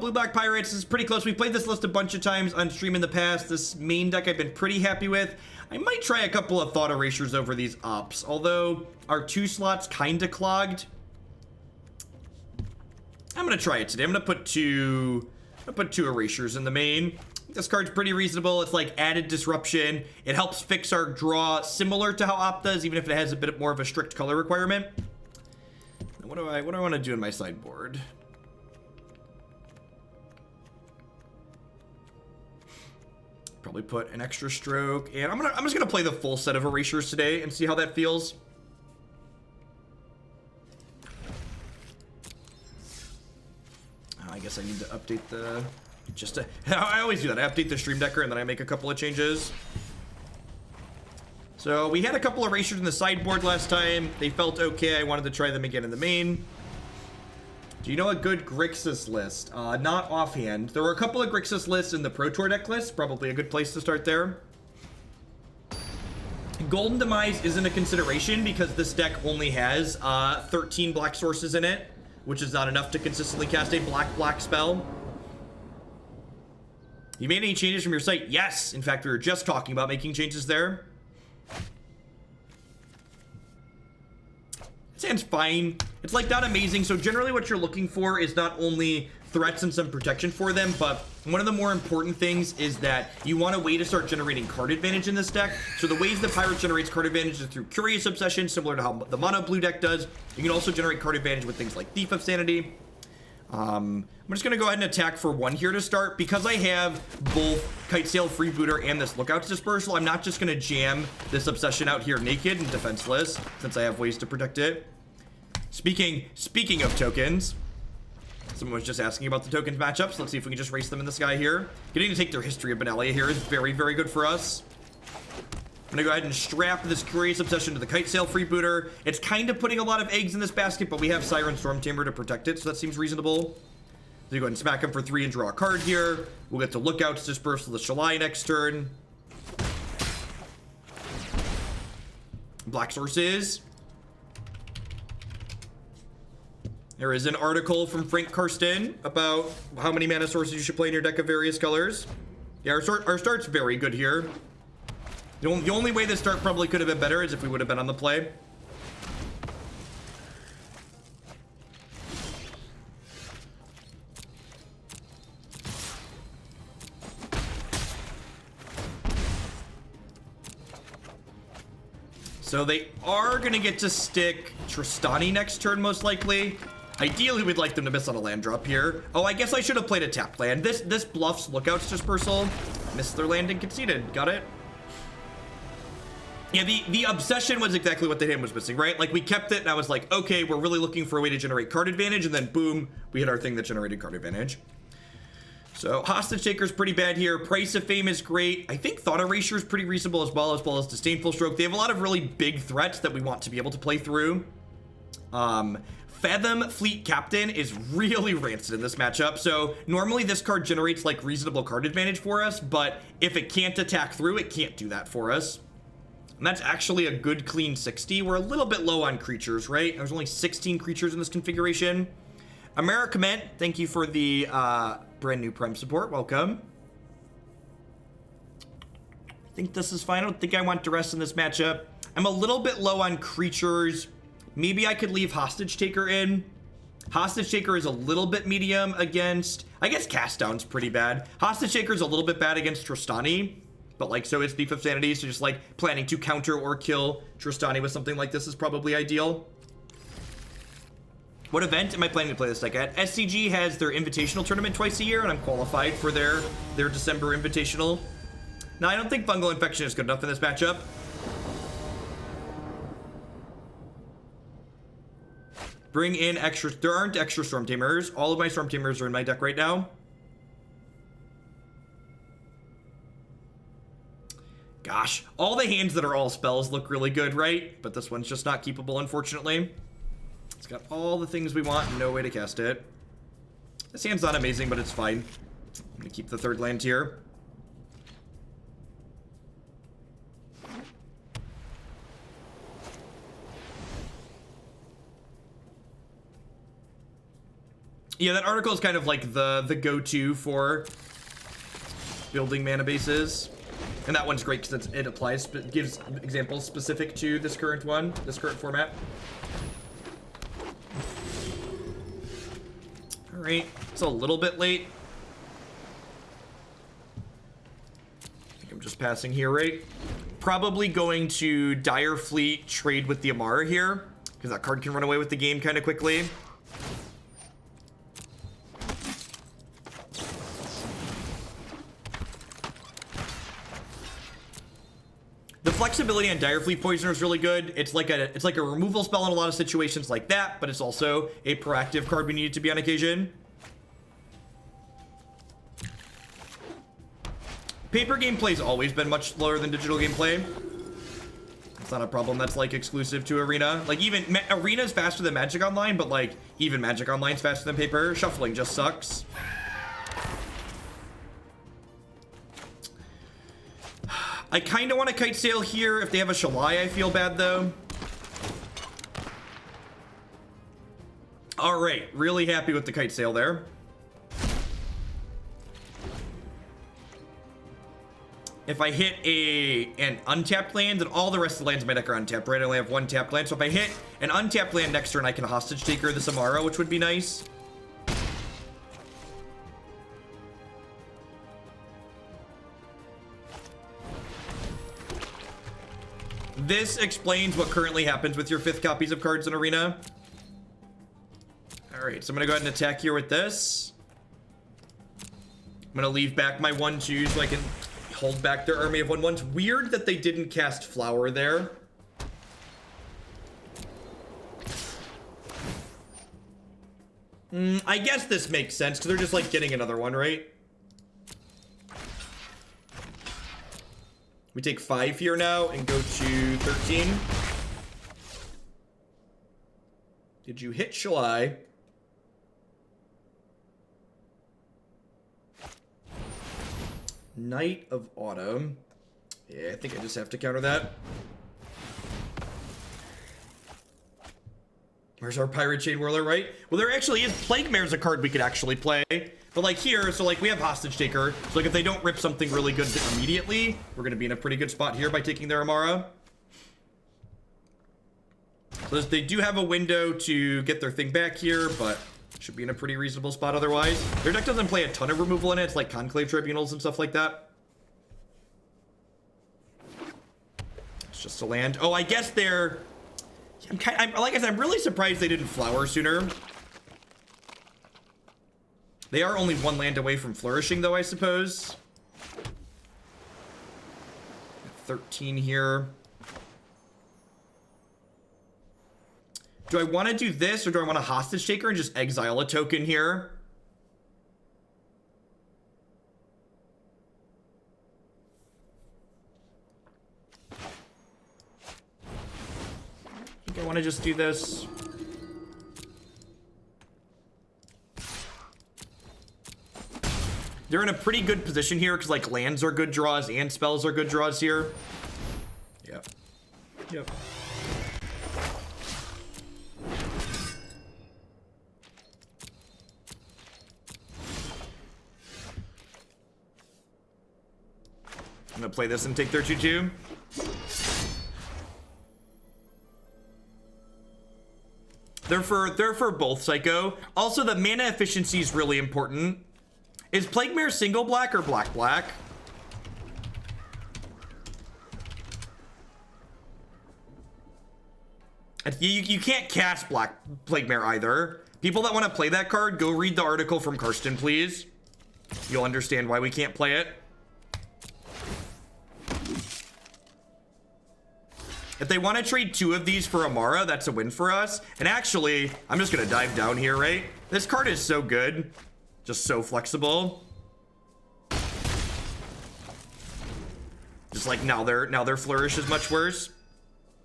Blue-Black Pirates is pretty close. We played this list a bunch of times on stream in the past. This main deck I've been pretty happy with. I might try a couple of Thought Erasures over these ups, although our 2 slots kind of clogged. I'm going to try it today. I'm going to put two Erasures in the main. This card's pretty reasonable. It's like added disruption. It helps fix our draw similar to how Op does, even if it has a bit more of a strict color requirement. What do I want to do in my sideboard? Probably put an extra stroke, and I'm just gonna play the full set of Erasures today and see how that feels. I guess I need to update the I always do that. I update the stream decker and then I make a couple of changes. So we had a couple of Erasures in the sideboard last time. They felt okay. I wanted to try them again in the main. Do you know a good Grixis list? Not offhand. There were a couple of Grixis lists in the Pro Tour deck list. Probably a good place to start there. Golden Demise isn't a consideration because this deck only has 13 black sources in it, which is not enough to consistently cast a black spell. You made any changes from your site? Yes. In fact, we were just talking about making changes there. Sounds fine. It's like not amazing. So generally what you're looking for is not only threats and some protection for them, but one of the more important things is that you want a way to start generating card advantage in this deck. So the ways the Pirate generates card advantage is through Curious Obsession, similar to how the mono blue deck does. You can also generate card advantage with things like Thief of Sanity. I'm just going to go ahead and attack for 1 here to start. Because I have both Kitesail Freebooter and this Lookout's Dispersal, I'm not just going to jam this Obsession out here naked and defenseless, since I have ways to protect it. Speaking of tokens, someone was just asking about the tokens matchups. Let's see if we can just race them in the sky here. Getting to take their History of Benalia here is very, very good for us. I'm gonna go ahead and strap this Curious Obsession to the Kitesail Freebooter. It's kind of putting a lot of eggs in this basket, but we have Siren Stormtamer to protect it, so that seems reasonable. So you go ahead and smack him for 3 and draw a card here. We'll get to Lookout's Dispersal the Shalai next turn. Black sources. There is an article from Frank Karsten about how many mana sources you should play in your deck of various colors. Yeah, our start's very good here. The only way this start probably could have been better is if we would have been on the play. So they are going to get to stick Tristani next turn, most likely. Ideally, we'd like them to miss on a land drop here. Oh, I guess I should have played a tapped land. This bluffs Lookout's Dispersal. Missed their land and conceded. Got it? Yeah, the Obsession was exactly what the hand was missing, right? Like, we kept it, and I was like, okay, we're really looking for a way to generate card advantage, and then boom, we hit our thing that generated card advantage. So, Hostage Taker's pretty bad here. Price of Fame is great. I think Thought Erasure is pretty reasonable as well as Disdainful Stroke. They have a lot of really big threats that we want to be able to play through. Fathom Fleet Captain is really rancid in this matchup. So normally this card generates like reasonable card advantage for us, but if it can't attack through, it can't do that for us. And that's actually a good clean 60. We're a little bit low on creatures, right? There's only 16 creatures in this configuration. Americament, thank you for the brand new Prime support. Welcome. I think this is fine. I don't think I want Duress in this matchup. I'm a little bit low on creatures. Maybe I could leave Hostage Taker in. Hostage Taker is a little bit medium against... I guess Cast Down's pretty bad. Hostage Taker is a little bit bad against Tristani, but like so is Thief of Sanity, so just like planning to counter or kill Tristani with something like this is probably ideal. What event am I planning to play this deck at? SCG has their invitational tournament twice a year, and I'm qualified for their December invitational. Now, I don't think Fungal Infection is good enough in this matchup. Bring in extra... There aren't extra Stormtamers. All of my Stormtamers are in my deck right now. Gosh, all the hands that are all spells look really good, right? But this one's just not keepable, unfortunately. It's got all the things we want and no way to cast it. This hand's not amazing, but it's fine. I'm going to keep the third land here. Yeah, that article is kind of like the go-to for building mana bases. And that one's great because it applies, gives examples specific to this current format. All right, it's a little bit late. I think I'm just passing here, right? Probably going to Dire Fleet, trade with the Amara here, because that card can run away with the game kind of quickly. The flexibility on Dire Fleet Poisoner is really good. It's like a removal spell in a lot of situations like that, but it's also a proactive card we need it to be on occasion. Paper gameplay's always been much slower than digital gameplay. It's not a problem that's like exclusive to Arena. Like even Arena's faster than Magic Online, but like even Magic Online's faster than paper. Shuffling just sucks. I kind of want a Kitesail here. If they have a Shalai, I feel bad, though. All right. Really happy with the Kitesail there. If I hit an untapped land, then all the rest of the lands in my deck are untapped, right? I only have one tapped land. So if I hit an untapped land next turn, I can Hostage Taker the Samara, which would be nice. This explains what currently happens with your 5th copies of cards in Arena. All right, so I'm going to go ahead and attack here with this. I'm going to leave back my 1/2 so I can hold back their army of 1/1s. Weird that they didn't cast Flower there. I guess this makes sense because they're just like getting another one, right? We take 5 here now and go to 13. Did you hit Shalai? Knight of Autumn. Yeah, I think I just have to counter that. Where's our Pirate Shade Whirler, right? Well, there actually is. Plague Mare's a card we could actually play. But like here, so like we have Hostage Taker. So like if they don't rip something really good immediately, we're going to be in a pretty good spot here by taking their Amara. So they do have a window to get their thing back here, but should be in a pretty reasonable spot otherwise. Their deck doesn't play a ton of removal in it. It's like Conclave Tribunals and stuff like that. It's just a land. Oh, I guess they're... like I said, I'm really surprised they didn't Flower sooner. They are only 1 land away from flourishing, though, I suppose. 13 here. Do I want to do this, or do I want a Hostage Taker and just exile a token here? I think I want to just do this. They're in a pretty good position here because like lands are good draws and spells are good draws here. Yep. Yep. I'm gonna play this and take their 2/2. They're for both, Psycho. Also, the mana efficiency is really important. Is Plague Mare single black or black? You can't cast Plague Mare either. People that want to play that card, go read the article from Karsten, please. You'll understand why we can't play it. If they want to trade 2 of these for Amara, that's a win for us. And actually, I'm just going to dive down here, right? This card is so good. Just so flexible. Just like now their flourish is much worse.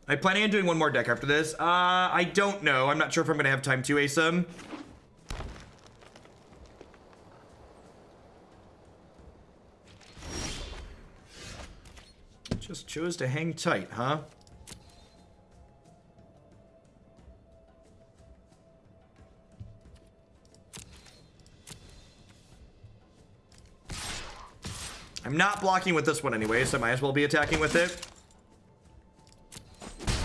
I plan on doing one more deck after this. I don't know. I'm not sure if I'm going to have time to ace them. Just chose to hang tight, huh? I'm not blocking with this one anyway, so I might as well be attacking with it.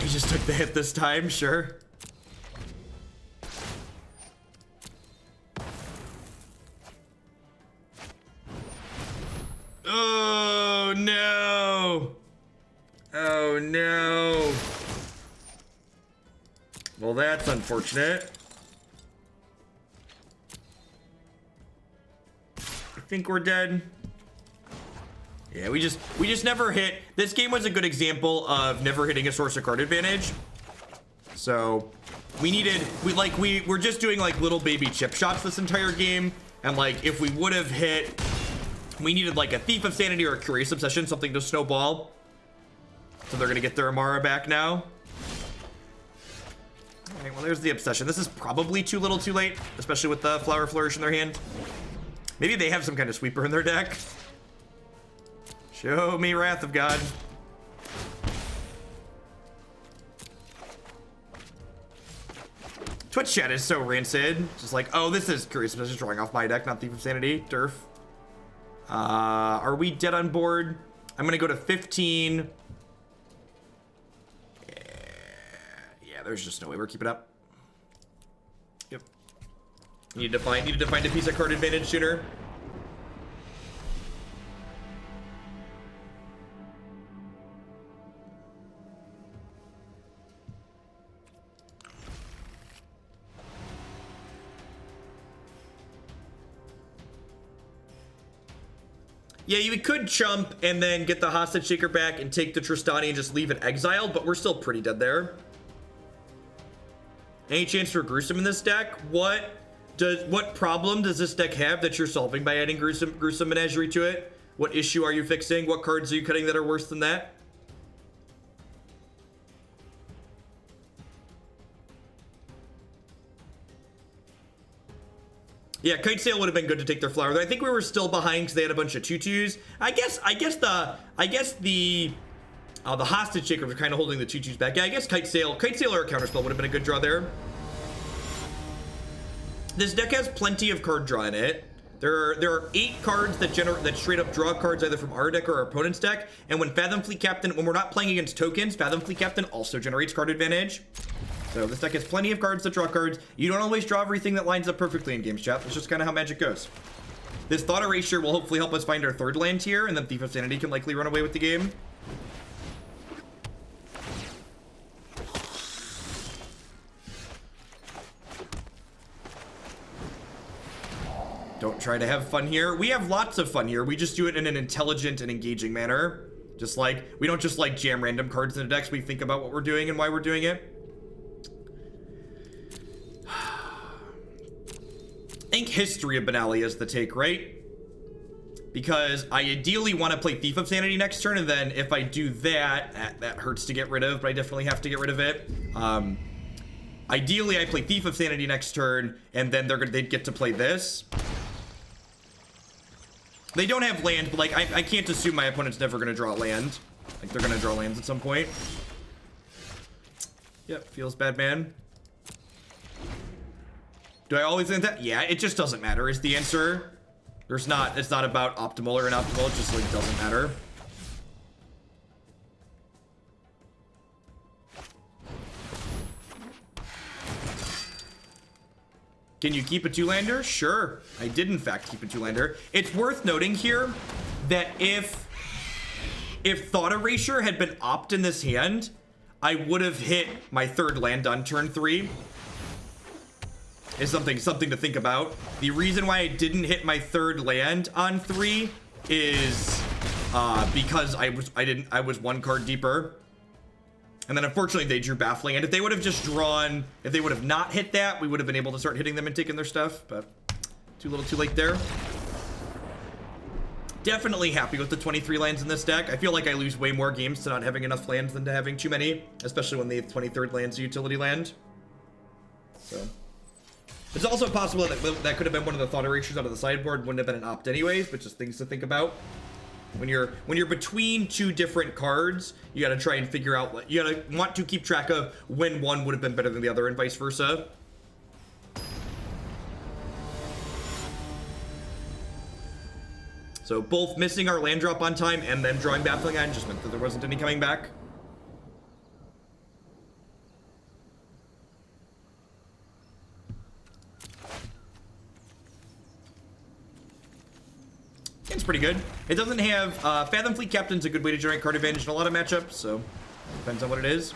He just took the hit this time, sure. Oh no! Oh no! Well, that's unfortunate. I think we're dead. Yeah, we just never hit. This game was a good example of never hitting a source of card advantage. So we're just doing like little baby chip shots this entire game, and like if we would have hit, we needed like a Thief of Sanity or a Curious Obsession, something to snowball. So they're gonna get their Amara back now. All right, well there's the Obsession. This is probably too little too late, especially with the Flower Flourish in their hand. Maybe they have some kind of sweeper in their deck. Show me Wrath of God. Twitch chat is so rancid. Just like, oh, this is Curious Obsession drawing off my deck, not Thief of Sanity. Durf. Are we dead on board? I'm gonna go to 15. Yeah, there's just no way we're keeping up. Yep. Needed to find a piece of card advantage sooner. Yeah, you could chump and then get the Hostage Shaker back and take the Tristani and just leave it exiled, but we're still pretty dead there. Any chance for Gruesome in this deck? What problem does this deck have that you're solving by adding Gruesome Menagerie to it? What issue are you fixing? What cards are you cutting that are worse than that? Yeah, Kitesail would have been good to take their flower. I think we were still behind because they had a bunch of tutus. I guess the Hostage Shaker was kind of holding the tutus back. Yeah, I guess Kitesail or a Counterspell would have been a good draw there. This deck has plenty of card draw in it. There are 8 cards that straight up draw cards either from our deck or our opponent's deck. And when Fathom Fleet Captain, when we're not playing against tokens, Fathom Fleet Captain also generates card advantage. So this deck has plenty of cards that draw cards. You don't always draw everything that lines up perfectly in games, chat. It's just kind of how Magic goes. This Thought Erasure will hopefully help us find our 3rd land here, and then Thief of Sanity can likely run away with the game. Don't try to have fun here. We have lots of fun here. We just do it in an intelligent and engaging manner. Just like, we don't just like jam random cards into decks. We think about what we're doing and why we're doing it. I think History of Benalia is the take, right? Because I ideally want to play Thief of Sanity next turn, and then if I do that, that hurts to get rid of, but I definitely have to get rid of it. Ideally, I play Thief of Sanity next turn, and then they'd get to play this. They don't have land, but like I can't assume my opponent's never gonna draw land. Like they're gonna draw lands at some point. Yep, feels bad, man. Do I always think that? Yeah, it just doesn't matter is the answer. It's not about optimal or inoptimal, it just like doesn't matter. Can you keep a 2-lander? Sure. I did in fact keep a 2-lander. It's worth noting here that if Thought Erasure had been opt in this hand, I would have hit my 3rd land on turn 3. Is something to think about. The reason why I didn't hit my 3rd land on 3 is because I was 1 card deeper. And then unfortunately they drew Baffling. And if they would have just drawn, if they would have not hit that, we would have been able to start hitting them and taking their stuff, but too little too late there. Definitely happy with the 23 lands in this deck. I feel like I lose way more games to not having enough lands than to having too many, especially when the 23rd land's a utility land. So it's also possible that that could have been one of the Thought Erasures out of the sideboard, wouldn't have been an opt anyways, but just things to think about. When you're between 2 different cards, you gotta try and figure out, you gotta want to keep track of when one would have been better than the other and vice versa. So both missing our land drop on time and then drawing Baffling Eye just meant that there wasn't any coming back. It's pretty good. It doesn't have Fathom Fleet Captain's a good way to generate card advantage in a lot of matchups, so depends on what it is.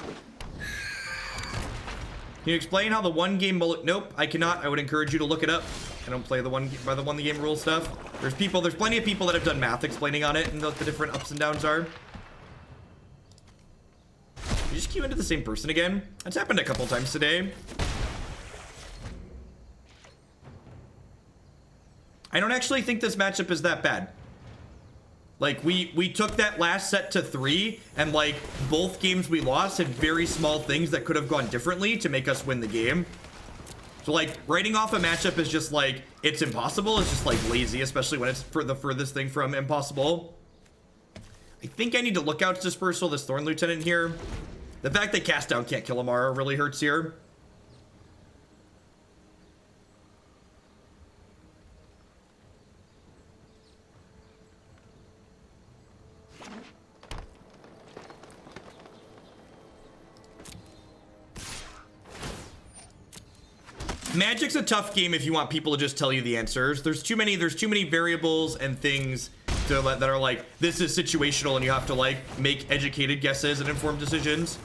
Can you explain how the one game bullet? Nope, I cannot. I would encourage you to look it up. I don't play the one by the one the game rule stuff. There's plenty of people that have done math explaining on it and what the different ups and downs are. You just queue into the same person again. That's happened a couple times today. I don't actually think this matchup is that bad. Like, we took that last set to 3, and like, both games we lost had very small things that could have gone differently to make us win the game. So like, writing off a matchup is just like, it's impossible. It's just like lazy, especially when it's for the furthest thing from impossible. I think I need to look out Dispersal, this Thorn Lieutenant here. The fact that Cast Down can't kill Amara really hurts here. Magic's a tough game if you want people to just tell you the answers. There's too many variables and things that are like, this is situational and you have to like make educated guesses and informed decisions.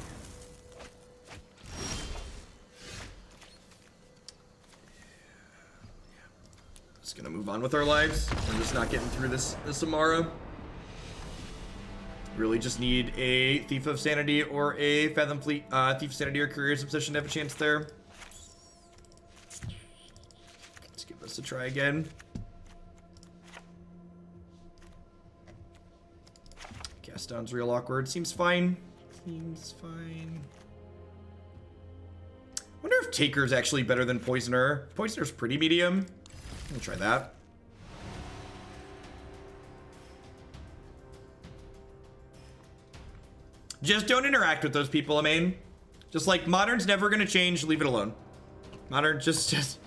Just gonna move on with our lives. We're just not getting through this Amara. Really just need a Thief of Sanity or a Fathom Fleet, Thief of Sanity or Courier's Obsession to have a chance there. To try again. Cast Down's real awkward. Seems fine. Seems fine. Wonder if Taker's actually better than Poisoner. Poisoner's pretty medium. I'll try that. Just don't interact with those people, I mean. Just like, Modern's never gonna change, leave it alone. Modern, just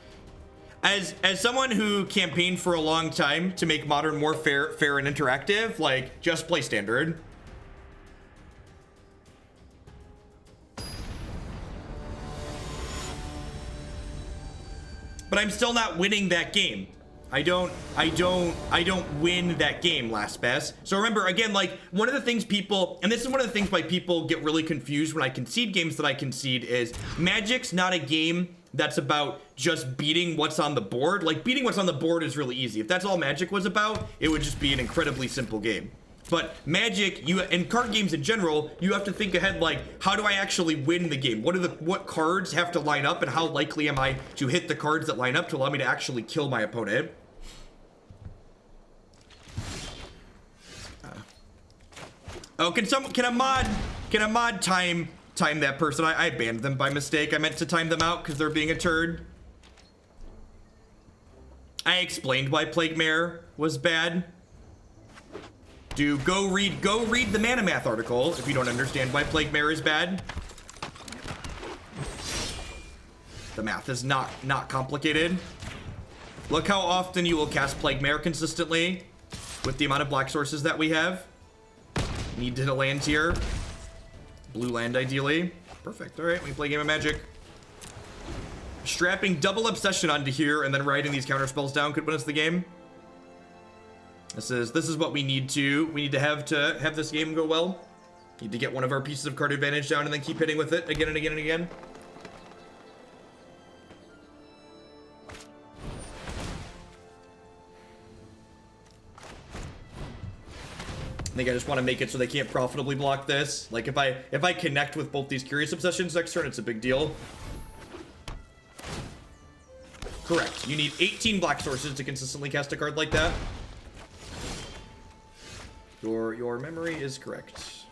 As someone who campaigned for a long time to make Modern more fair and interactive, like, just play Standard. But I'm still not winning that game. I don't win that game, last best. So remember, again, like, one of the things people, and this is one of the things why people get really confused when I concede games that I concede, is Magic's not a game that's about just beating what's on the board. Like, beating what's on the board is really easy. If that's all Magic was about, it would just be an incredibly simple game. But Magic, and card games in general, you have to think ahead, like, how do I actually win the game? What cards have to line up, and how likely am I to hit the cards that line up to allow me to actually kill my opponent? Oh, can a mod time that person? I banned them by mistake. I meant to time them out because they're being a turd. I explained why Plague Mare was bad. Go read the Mana Math article if you don't understand why Plague Mare is bad. The math is not complicated. Look how often you will cast Plague Mare consistently with the amount of black sources that we have. Need to hit a land here. Blue land, ideally. Perfect. All right, we play a game of Magic. Strapping double Obsession onto here and then writing these counter spells down could win us the game. This is what we need to have this game go well. Need to get one of our pieces of card advantage down and then keep hitting with it again and again and again. I think I just want to make it so they can't profitably block this. Like, if I connect with both these Curious Obsessions next turn, it's a big deal. Correct. You need 18 black sources to consistently cast a card like that. Your memory is correct.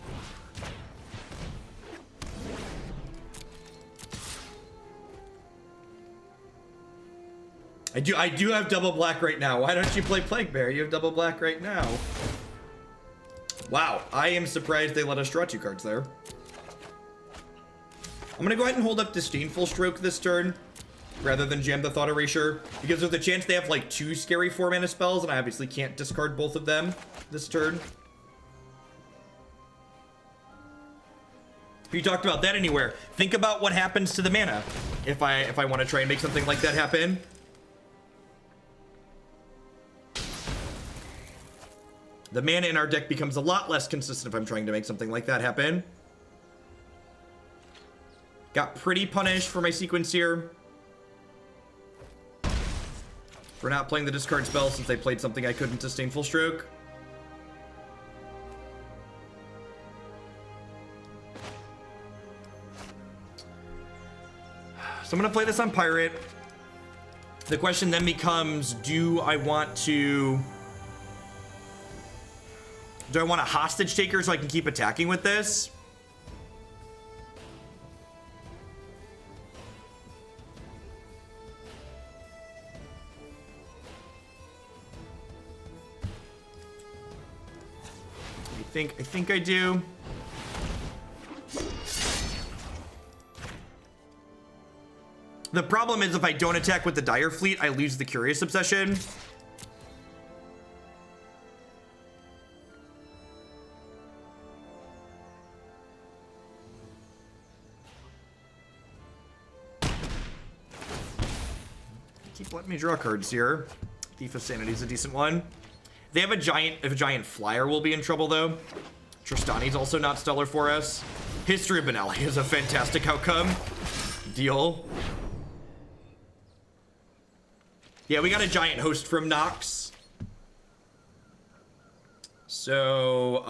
I do have double black right now. Why don't you play Plague Bear? You have double black right now. Wow, I am surprised they let us draw 2 cards there. I'm gonna go ahead and hold up Disdainful Stroke this turn. rather than jam the Thought Erasure, because there's a chance they have like 2 scary 4-mana spells, and I obviously can't discard both of them this turn. If you talked about that anywhere, think about what happens to the mana if I want to try and make something like that happen. The mana in our deck becomes a lot less consistent if I'm trying to make something like that happen. Got pretty punished for my sequence here. For not playing the discard spell since I played something I couldn't Disdainful Stroke. So I'm going to play this on Pirate. The question then becomes, do I want a hostage taker so I can keep attacking with this? I think I do. The problem is if I don't attack with the Dire Fleet, I lose the Curious Obsession. Keep letting me draw cards here. Thief of Sanity is a decent one. They have a giant flyer will be in trouble though. Tristani's also not stellar for us. History of Benelli is a fantastic outcome. Deal. Yeah, we got a giant host from Nox. So,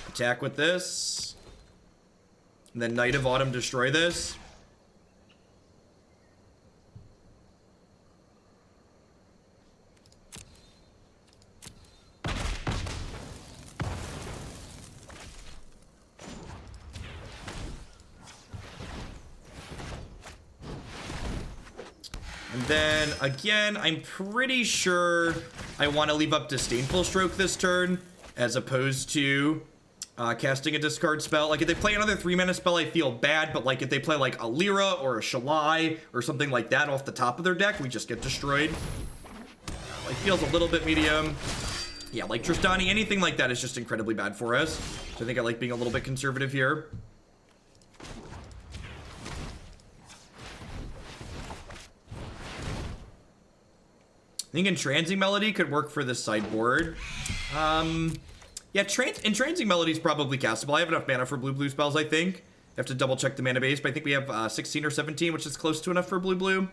attack with this. And then Night of Autumn destroy this. And then, again, I'm pretty sure I want to leave up Disdainful Stroke this turn, as opposed to casting a discard spell. Like, if they play another 3-mana spell, I feel bad, but, like, if they play, like, a Lyra or a Shalai or something like that off the top of their deck, we just get destroyed. Like, feels a little bit medium. Yeah, like Tristani, anything like that is just incredibly bad for us. So I think I like being a little bit conservative here. I think Entrancing Melody could work for this sideboard. Yeah, Entrancing Melody is probably castable. I have enough mana for blue spells, I think. I have to double check the mana base, but I think we have 16 or 17, which is close to enough for blue.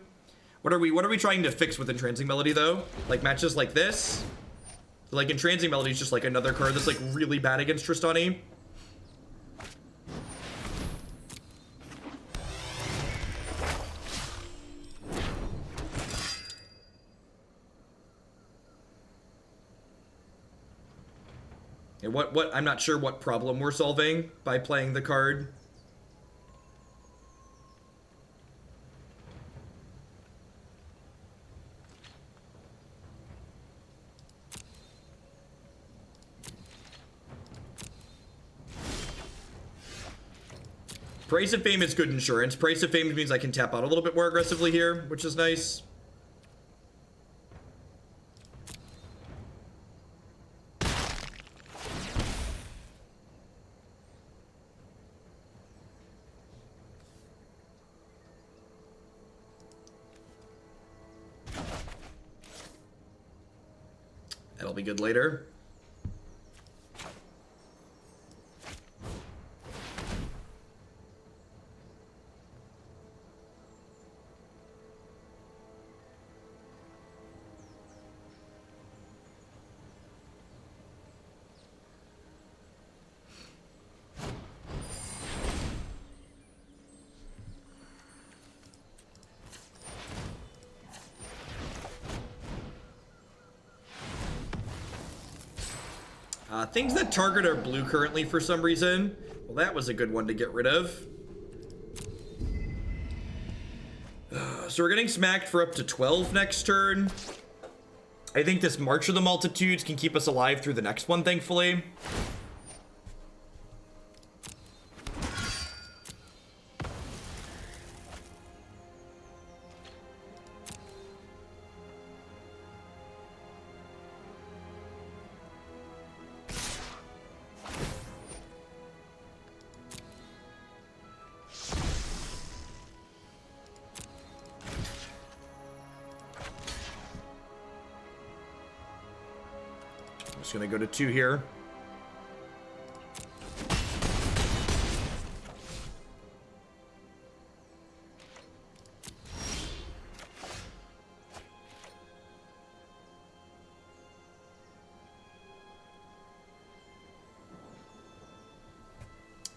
What are we trying to fix with Entrancing Melody though? Like matches like this? Like Entrancing Melody is just like another card that's like really bad against Tristani. And what I'm not sure what problem we're solving by playing the card. Price of Fame is good insurance. Price of Fame means I can tap out a little bit more aggressively here, which is nice. That'll be good later. Things that target are blue currently for some reason. Well, that was a good one to get rid of. So we're getting smacked for up to 12 next turn. I think this March of the Multitudes can keep us alive through the next one, thankfully. Just gonna go to 2 here.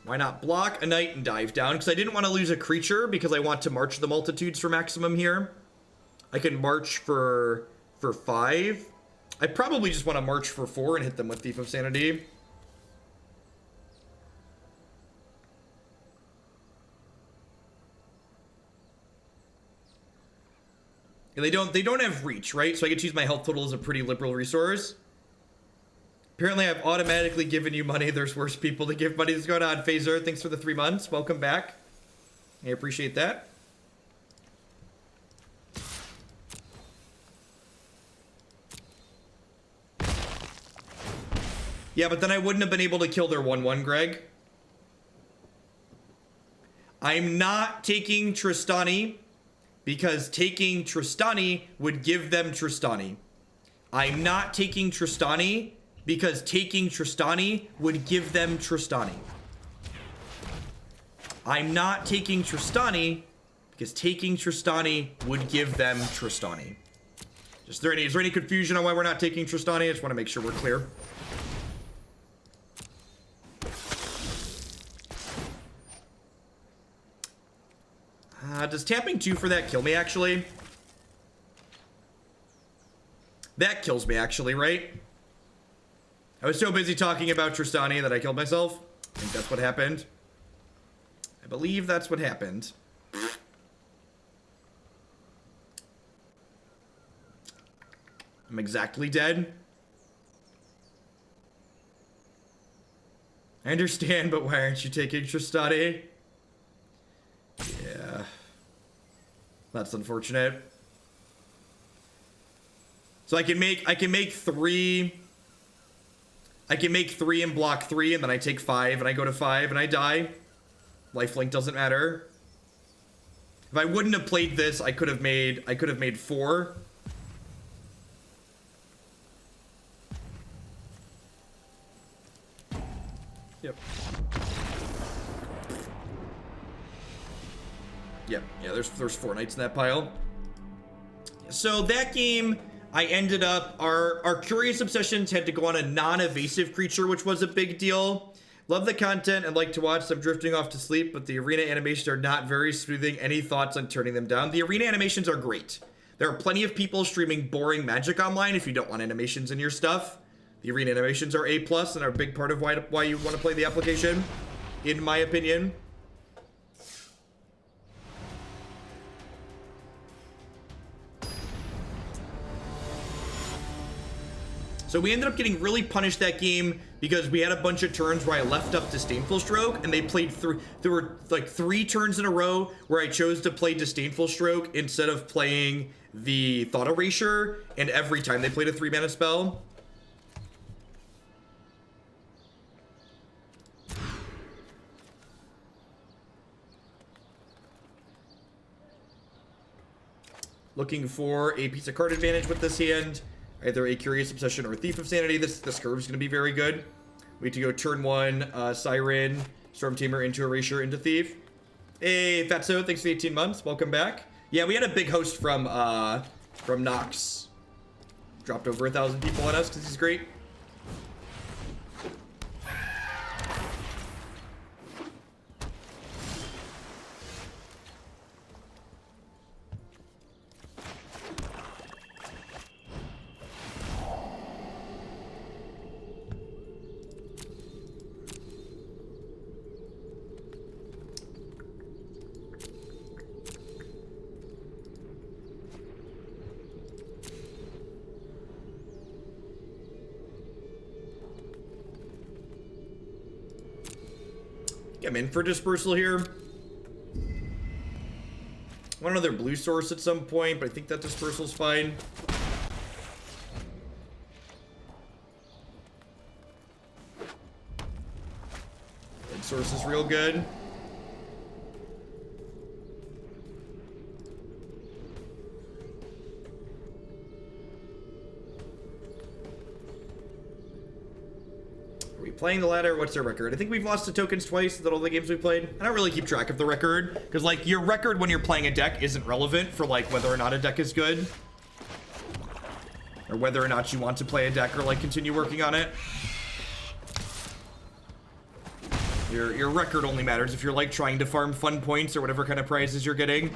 Why not block a knight and dive down? Because I didn't want to lose a creature because I want to march the multitudes for maximum here. I can march for 5. I probably just want to march for 4 and hit them with Thief of Sanity. And they don't have reach, right? So I get to use my health total as a pretty liberal resource. Apparently, I've automatically given you money. There's worse people to give money. What's going on, Phaser? Thanks for the 3 months. Welcome back. I appreciate that. Yeah, but then I wouldn't have been able to kill their 1/1, Greg. I'm not taking Tristani because taking Tristani would give them Tristani. I'm not taking Tristani because taking Tristani would give them Tristani. I'm not taking Tristani because taking Tristani would give them Tristani. Is there any confusion on why we're not taking Tristani? I just want to make sure we're clear. Does tapping 2 for that kill me, actually? That kills me, actually, right? I was so busy talking about Tristani that I killed myself. I think that's what happened. I believe that's what happened. I'm exactly dead. I understand, but why aren't you taking Tristani? Yeah. That's unfortunate. So I can make 3. I can make 3 and block 3, and then I take 5, and I go to 5, and I die. Lifelink doesn't matter. If I wouldn't have played this, I could have made 4. Yep. Yep. Yeah, there's 4 knights in that pile. So that game, I ended up, our Curious Obsessions had to go on a non-evasive creature, which was a big deal. Love the content and like to watch them drifting off to sleep, but the arena animations are not very soothing. Any thoughts on turning them down? The arena animations are great. There are plenty of people streaming boring Magic online if you don't want animations in your stuff. The arena animations are A+ and are a big part of why you want to play the application, in my opinion. So we ended up getting really punished that game because we had a bunch of turns where I left up Disdainful Stroke, and they played there were like 3 turns in a row where I chose to play Disdainful Stroke instead of playing the Thought Erasure, and every time they played a 3-mana spell. Looking for a piece of card advantage with this hand. Either a Curious Obsession or Thief of Sanity. This curve's going to be very good. We need to go turn 1, Siren Stormtamer into Erasure into Thief. Hey, Fatso, thanks for the 18 months. Welcome back. Yeah, we had a big host from Nox. Dropped over 1,000 people on us because he's great. I'm in for Dispersal here. I want another blue source at some point, but I think that Dispersal's fine. Red source is real good. Playing the ladder, what's their record? I think we've lost to tokens twice in all the games we've played. I don't really keep track of the record, because, like, your record when you're playing a deck isn't relevant for, like, whether or not a deck is good. Or whether or not you want to play a deck or, like, continue working on it. Your record only matters if you're, like, trying to farm fun points or whatever kind of prizes you're getting.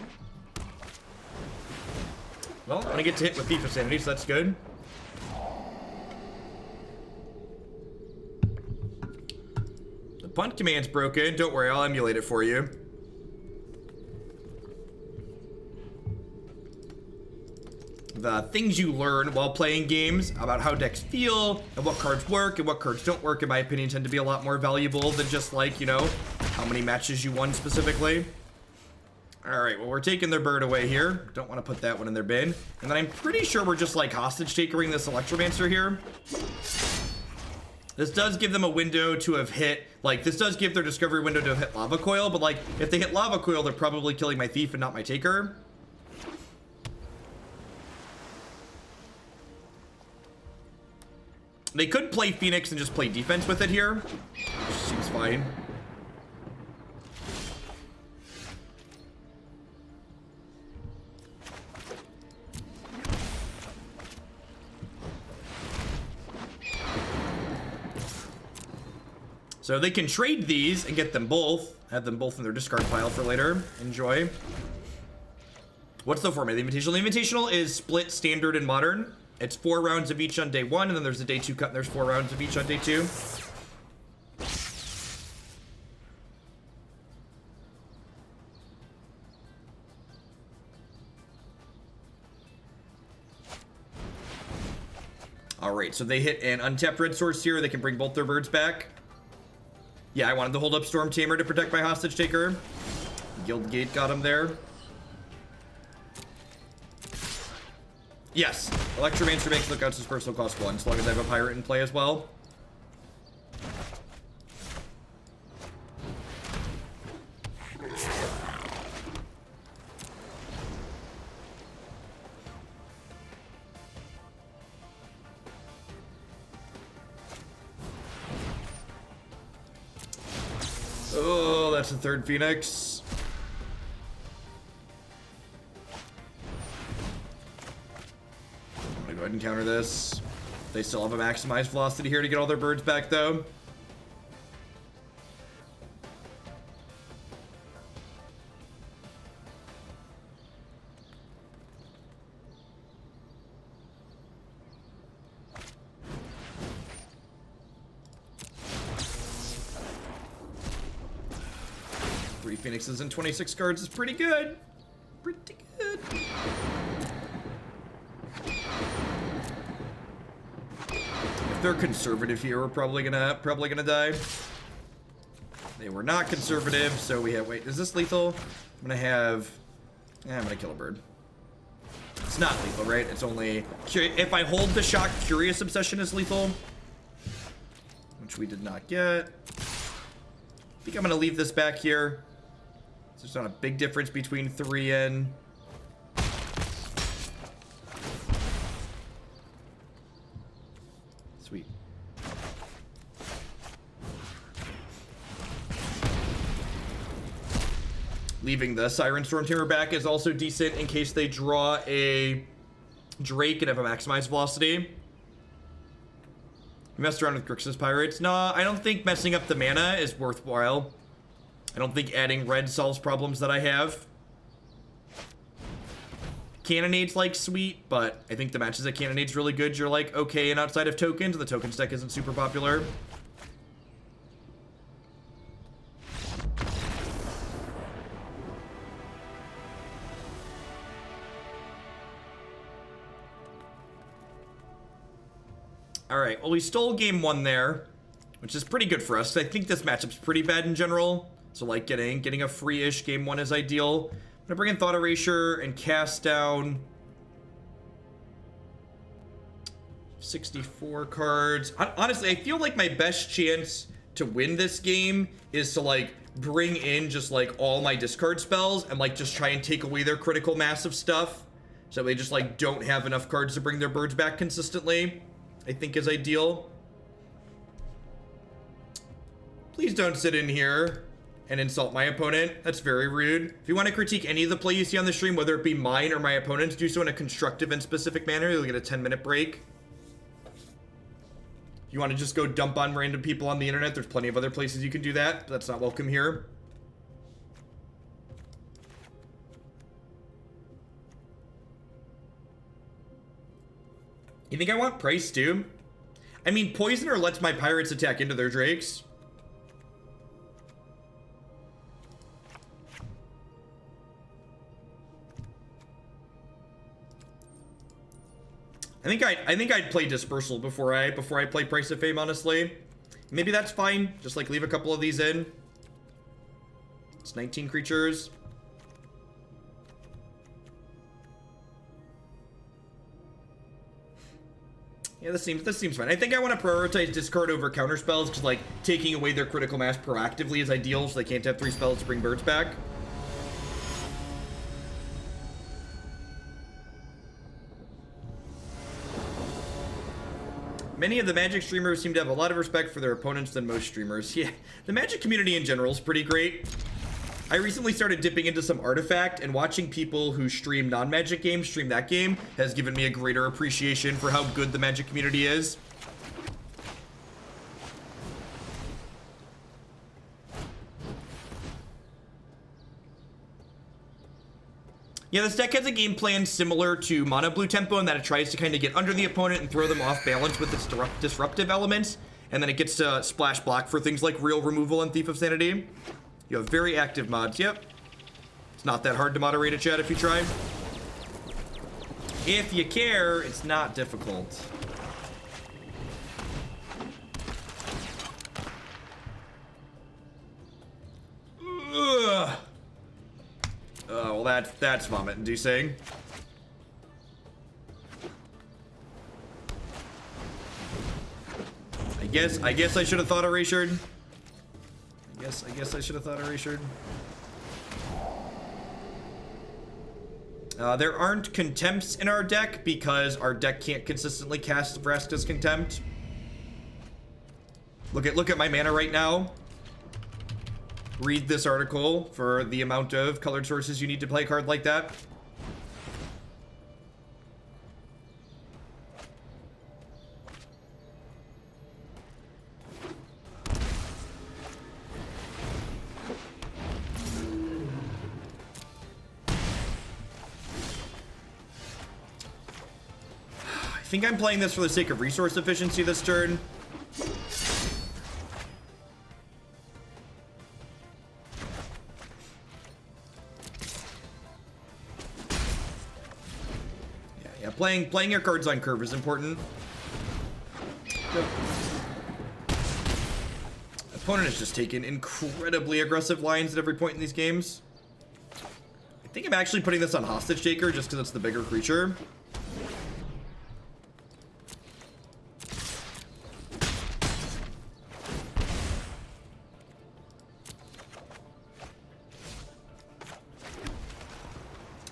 Well, I'm gonna get to hit with Thief of Sanity, so that's good. The punt command's broken. Don't worry, I'll emulate it for you. The things you learn while playing games about how decks feel and what cards work and what cards don't work, in my opinion, tend to be a lot more valuable than just, like, you know, how many matches you won specifically. All right, well, we're taking their bird away here. Don't want to put that one in their bin. And then I'm pretty sure we're just, like, hostage-takering this Electromancer here. This does give them a window to have hit, like, this does give their discovery window to have hit Lava Coil, but, like, if they hit Lava Coil, they're probably killing my Thief and not my Taker. They could play Phoenix and just play defense with it here, which seems fine. So they can trade these and get them both, have them both in their discard pile for later. Enjoy. What's the format of the Invitational? The Invitational is split standard and modern. It's 4 rounds of each on day 1, and then there's a day 2 cut, and there's 4 rounds of each on day 2. Alright, so they hit an untapped red source here. They can bring both their birds back. Yeah, I wanted to hold up Stormtamer to protect my hostage taker. Guild Gate got him there. Yes, Electromancer makes Lookouts Dispersal cost 1, as long as I have a pirate in play as well. Oh, that's the third Phoenix. Go ahead and counter this. They still have a maximized velocity here to get all their birds back, though. Three Phoenixes and 26 cards is pretty good. Pretty good. If they're conservative here, we're probably gonna die. They were not conservative, so we have, wait, is this lethal? I'm gonna kill a bird. It's not lethal, right? It's only, if I hold the shock, Curious Obsession is lethal, which we did not get. I think I'm gonna leave this back here. There's not a big difference between 3 and... Sweet. Leaving the Siren Stormtamer back is also decent in case they draw a Drake and have a maximized velocity. You messed around with Grixis Pirates? No, I don't think messing up the mana is worthwhile. I don't think adding red solves problems that I have. Cannonade's like sweet, but I think the matches that Cannonade's really good. You're like okay, and outside of tokens, the tokens deck isn't super popular. Alright, well we stole game 1 there, which is pretty good for us. I think this matchup's pretty bad in general. So like getting a free-ish game 1 is ideal. I'm gonna bring in Thought Erasure and cast down 64 cards. Honestly, I feel like my best chance to win this game is to like bring in just like all my discard spells and like just try and take away their critical mass of stuff. So they just like don't have enough cards to bring their birds back consistently, I think is ideal. Please don't sit in here and insult my opponent. That's very rude. If you want to critique any of the play you see on the stream, whether it be mine or my opponent's, do so in a constructive and specific manner. You'll get a 10-minute break. You want to just go dump on random people on the internet, there's plenty of other places you can do that, but that's not welcome here. You think I want price too? I mean, Poisoner lets my pirates attack into their drakes. I think I'd play Dispersal before I play Price of Fame, honestly. Maybe that's fine. Just like leave a couple of these in. It's 19 creatures. Yeah, this seems fine. I think I want to prioritize discard over counter spells, because like taking away their critical mass proactively is ideal, so they can't have 3 spells to bring birds back. Many of the Magic streamers seem to have a lot of respect for their opponents than most streamers. Yeah, the Magic community in general is pretty great. I recently started dipping into some Artifact, and watching people who stream non-Magic games stream that game has given me a greater appreciation for how good the Magic community is. Yeah, this deck has a game plan similar to Mono Blue Tempo in that it tries to kind of get under the opponent and throw them off balance with its disruptive elements, and then it gets to splash block for things like Real Removal and Thief of Sanity. You have very active mods, yep. It's not that hard to moderate a chat if you try. If you care, it's not difficult. Ugh. Oh, well that's vomit-inducing. I guess I should have Thought Erasure. I guess I should have Thought Erasure. There aren't Contempts in our deck because our deck can't consistently cast Vraska's Contempt. Look at my mana right now. Read this article for the amount of colored sources you need to play a card like that. I think I'm playing this for the sake of resource efficiency this turn. Playing your cards on curve is important. Yep. Opponent has just taken incredibly aggressive lines at every point in these games. I think I'm actually putting this on Hostage Taker just because it's the bigger creature.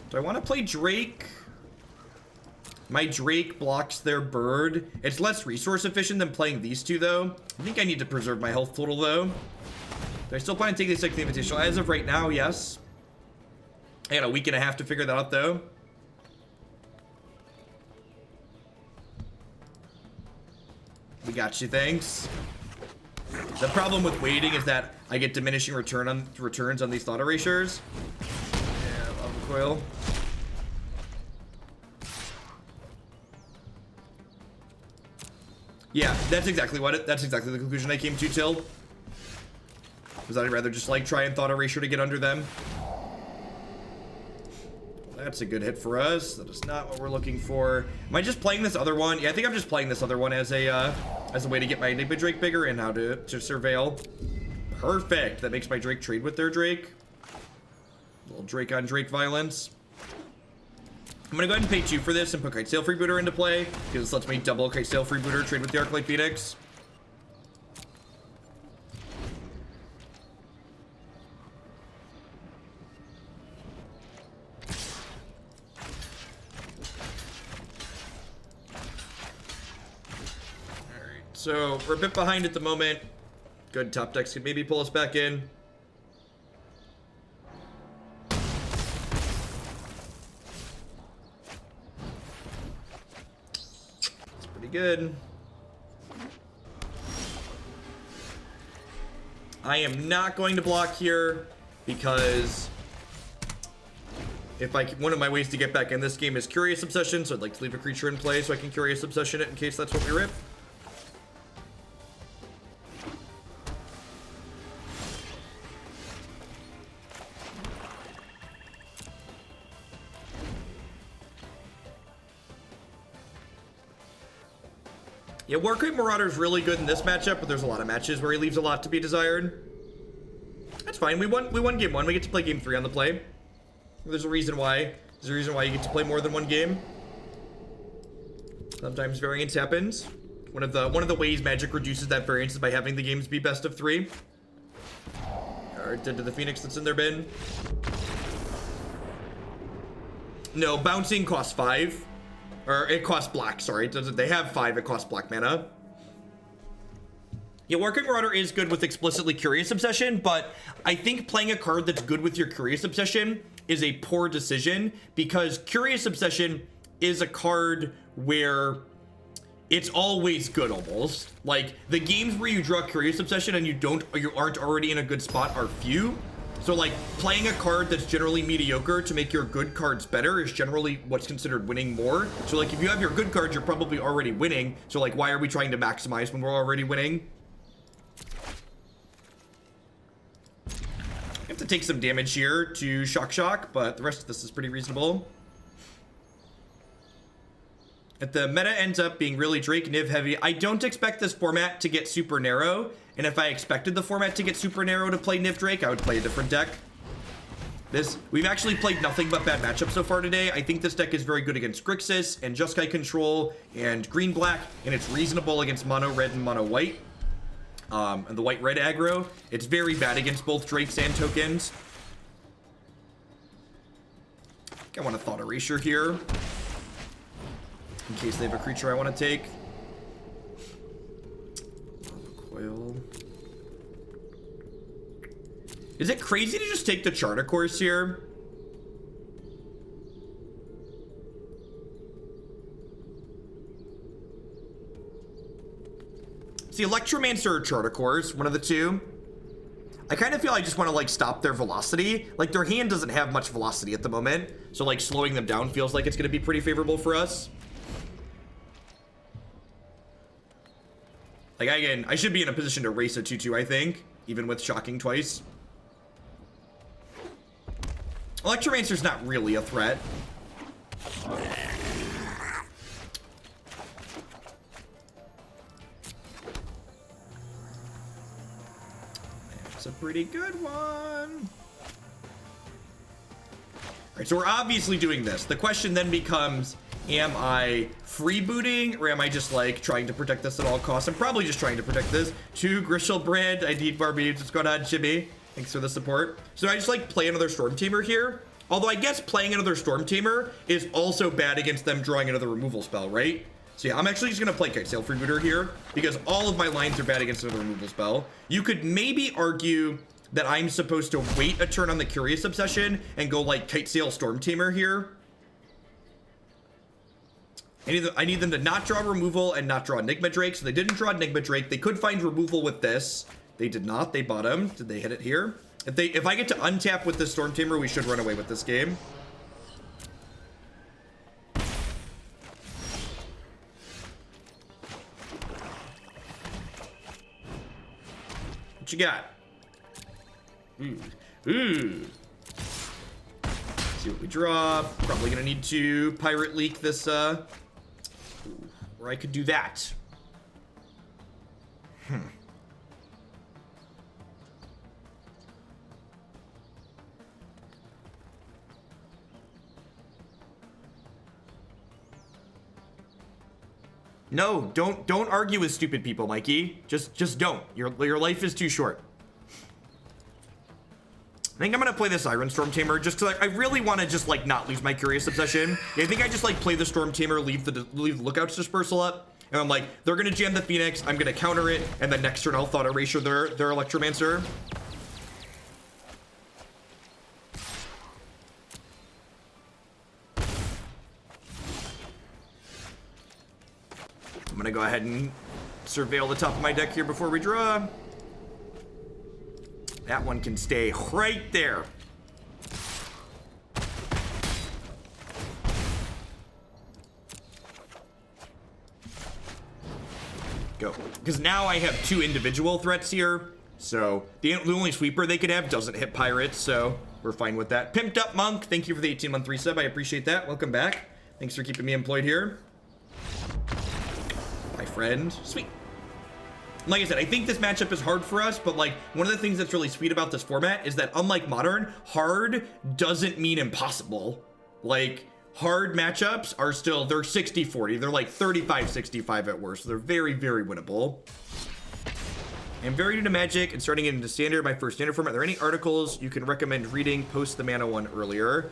Do I want to play Drake? My Drake blocks their bird. It's less resource efficient than playing these two, though. I think I need to preserve my health total, though. Do I still plan to take this like the Invitational? As of right now, yes. I got a week and a half to figure that out, though. We got you, thanks. The problem with waiting is that I get diminishing returns on these Thought Erasures. Yeah, Lava Coil. Yeah, that's exactly the conclusion I came to, Till. Because I'd rather just like try and Thought Erasure to get under them. That's a good hit for us. That is not what we're looking for. Am I just playing this other one? Yeah, I think I'm just playing this other one as a way to get my Enigma Drake bigger and how to surveil. Perfect. That makes my Drake trade with their Drake. A little Drake on Drake violence. I'm gonna go ahead and pay 2 for this and put Kitesail Freebooter into play, because this lets me double Kitesail Freebooter, trade with the Arclight Phoenix. Alright, so we're a bit behind at the moment. good. Top decks could maybe pull us back in. It's pretty good. I am not going to block here because if one of my ways to get back in this game is Curious Obsession, so I'd like to leave a creature in play so I can Curious Obsession it in case that's what we rip. Yeah, Warcrate Marauder is really good in this matchup, but there's a lot of matches where he leaves a lot to be desired. That's fine. We won game 1. We get to play game 3 on the play. There's a reason why. There's a reason why you get to play more than one game. Sometimes variance happens. One of the ways Magic reduces that variance is by having the games be best of 3. Alright, dead to the Phoenix that's in their bin. No, bouncing costs 5. Or it costs black, sorry. They have 5, it costs black mana. Yeah, Warcrate Marauder is good with explicitly Curious Obsession, but I think playing a card that's good with your Curious Obsession is a poor decision, because Curious Obsession is a card where it's always good almost. Like, the games where you draw Curious Obsession and you aren't already in a good spot are few. So like, playing a card that's generally mediocre to make your good cards better is generally what's considered winning more. So like, if you have your good cards, you're probably already winning. So like, why are we trying to maximize when we're already winning? We have to take some damage here to Shock, but the rest of this is pretty reasonable. If the meta ends up being really Drake Niv heavy, I don't expect this format to get super narrow. And if I expected the format to get super narrow to play Niv Drake, I would play a different deck. We've actually played nothing but bad matchups so far today. I think this deck is very good against Grixis and Jeskai control and green-black, and it's reasonable against mono-red and mono-white. And the white-red aggro. It's very bad against both Drakes and tokens. I think I want a Thought Erasure here, in case they have a creature I want to take. Coil. Is it crazy to just take the Charter Course here? See, Electromancer or Charter Course, one of the two. I kind of feel I just want to like stop their velocity. Like, their hand doesn't have much velocity at the moment, so like slowing them down feels like it's going to be pretty favorable for us. Like, again, I should be in a position to race a 2-2, I think, even with shocking twice. Electromancer's not really a threat. It's a pretty good one. Alright, so we're obviously doing this. The question then becomes, am I freebooting, or am I just like trying to protect this at all costs? I'm probably just trying to protect this. 2 Grishel Bread. I need Barbeads. What's going on, Jimmy? Thanks for the support. So I just like play another Stormtamer here. Although I guess playing another Stormtamer is also bad against them drawing another removal spell, right? So yeah, I'm actually just gonna play Kitesail Freebooter here because all of my lines are bad against another removal spell. You could maybe argue that I'm supposed to wait a turn on the Curious Obsession and go like Kitesail Stormtamer here. I need them to not draw removal and not draw Enigma Drake. So they didn't draw Enigma Drake. They could find removal with this. They did not. They bottomed. Did they hit it here? If I get to untap with this Stormtamer, we should run away with this game. What you got? Ooh. See what we draw. Probably gonna need to Pirate Leak this, or I could do that. No, don't argue with stupid people, Mikey. Just don't. Your life is too short. I think I'm gonna play the Siren Stormtamer just because I really want to just like not lose my Curious Obsession. I think I just like play the Stormtamer, leave the Lookout's Dispersal up, And I'm like, they're gonna jam the Phoenix, I'm gonna counter it, and then next turn I'll Thought Erasure their Electromancer. I'm gonna go ahead and surveil the top of my deck here before we draw. That one can stay right there. Go. Because now I have 2 individual threats here. So the only sweeper they could have doesn't hit pirates, so we're fine with that. Pimped Up Monk, thank you for the 18-month resub. I appreciate that. Welcome back. Thanks for keeping me employed here. My friend. Sweet. Like I said, I think this matchup is hard for us, but like one of the things that's really sweet about this format is that unlike Modern, hard doesn't mean impossible. Like, hard matchups are still, they're 60-40. They're like 35-65 at worst. So they're very, very winnable. I'm very new to Magic and starting into Standard, my first Standard format. Are there any articles you can recommend reading post the Mana one earlier?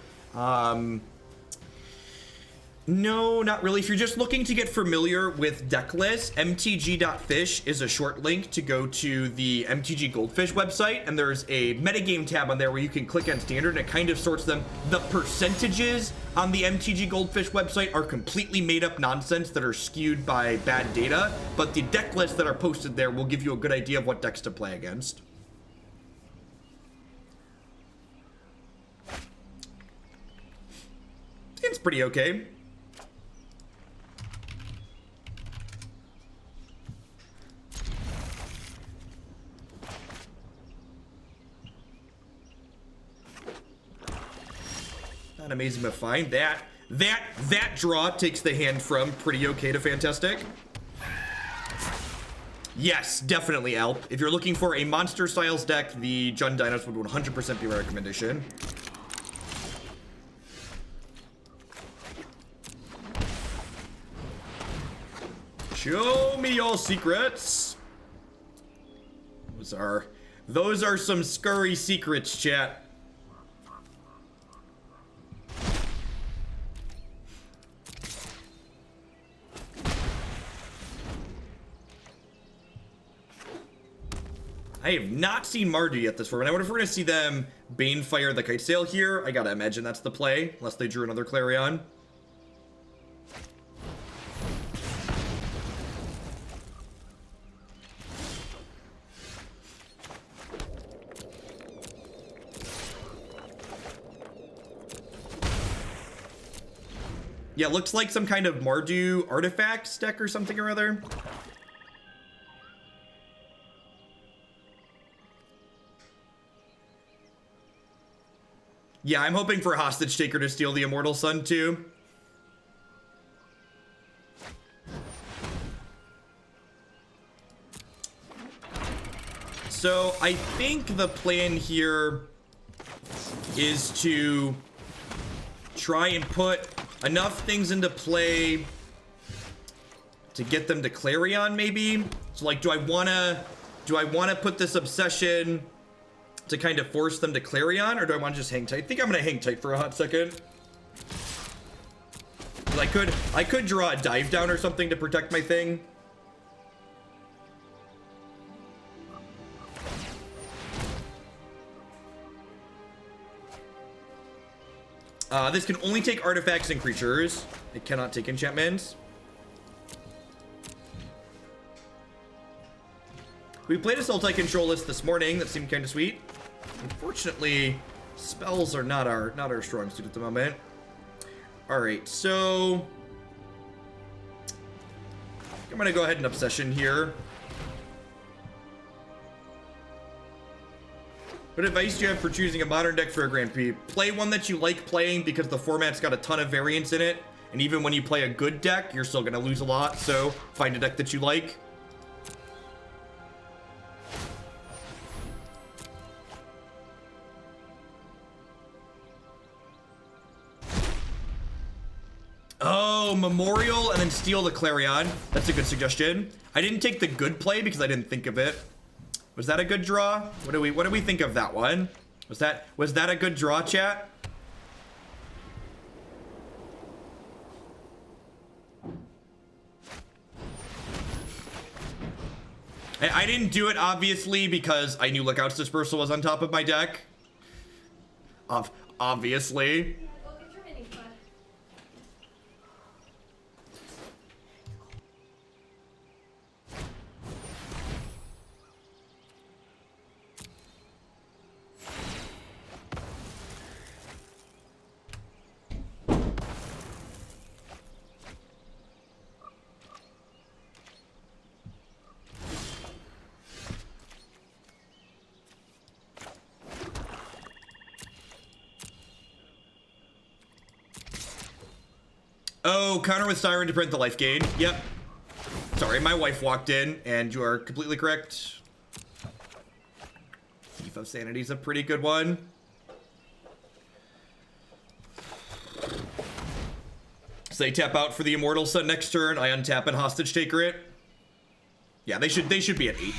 No, not really. If you're just looking to get familiar with decklist, mtg.fish is a short link to go to the MTG Goldfish website, and there's a metagame tab on there where you can click on standard and it kind of sorts them. The percentages on the MTG Goldfish website are completely made up nonsense that are skewed by bad data, but the deck lists that are posted there will give you a good idea of what decks to play against. It's pretty okay. Not amazing, but fine. That draw takes the hand from pretty okay to fantastic. Yes, definitely Alp. If you're looking for a monster styles deck, the Jund Dinos would 100% be my recommendation. Show me your secrets. Those are some scurry secrets, chat. I have not seen Mardu yet this format. I wonder if we're going to see them Banefire the Kitesail here. I gotta imagine that's the play, unless they drew another Clarion. Yeah, looks like some kind of Mardu artifacts deck or something or other. Yeah, I'm hoping for a Hostage Taker to steal the Immortal Sun too. So I think the plan here is to try and put enough things into play to get them to Clarion, maybe. So like, do I wanna put this Obsession to kind of force them to Clarion, or do I want to just hang tight? I think I'm gonna hang tight for a hot second. I could draw a Dive Down or something to protect my thing. This can only take artifacts and creatures. It cannot take enchantments. We played a Sultai control list this morning that seemed kind of sweet. Unfortunately, spells are not our strong suit at the moment. All right, so I'm gonna go ahead and Obsession here. What advice do you have for choosing a modern deck for a Grand Prix? Play one that you like playing, because the format's got a ton of variance in it, and even when you play a good deck, you're still gonna lose a lot. So find a deck that you like. Oh, Memorial and then steal the Clarion. That's a good suggestion. I didn't take the good play because I didn't think of it. Was that a good draw? What do we think of that one? Was that a good draw, chat? I didn't do it, obviously, because I knew Lookout's Dispersal was on top of my deck. Obviously. Oh, counter with Siren to prevent the life gain. Yep. Sorry, my wife walked in, and you are completely correct. Thief of Sanity is a pretty good one. So they tap out for the Immortal Sun next turn. I untap and Hostage Taker it. Yeah, they should be at 8.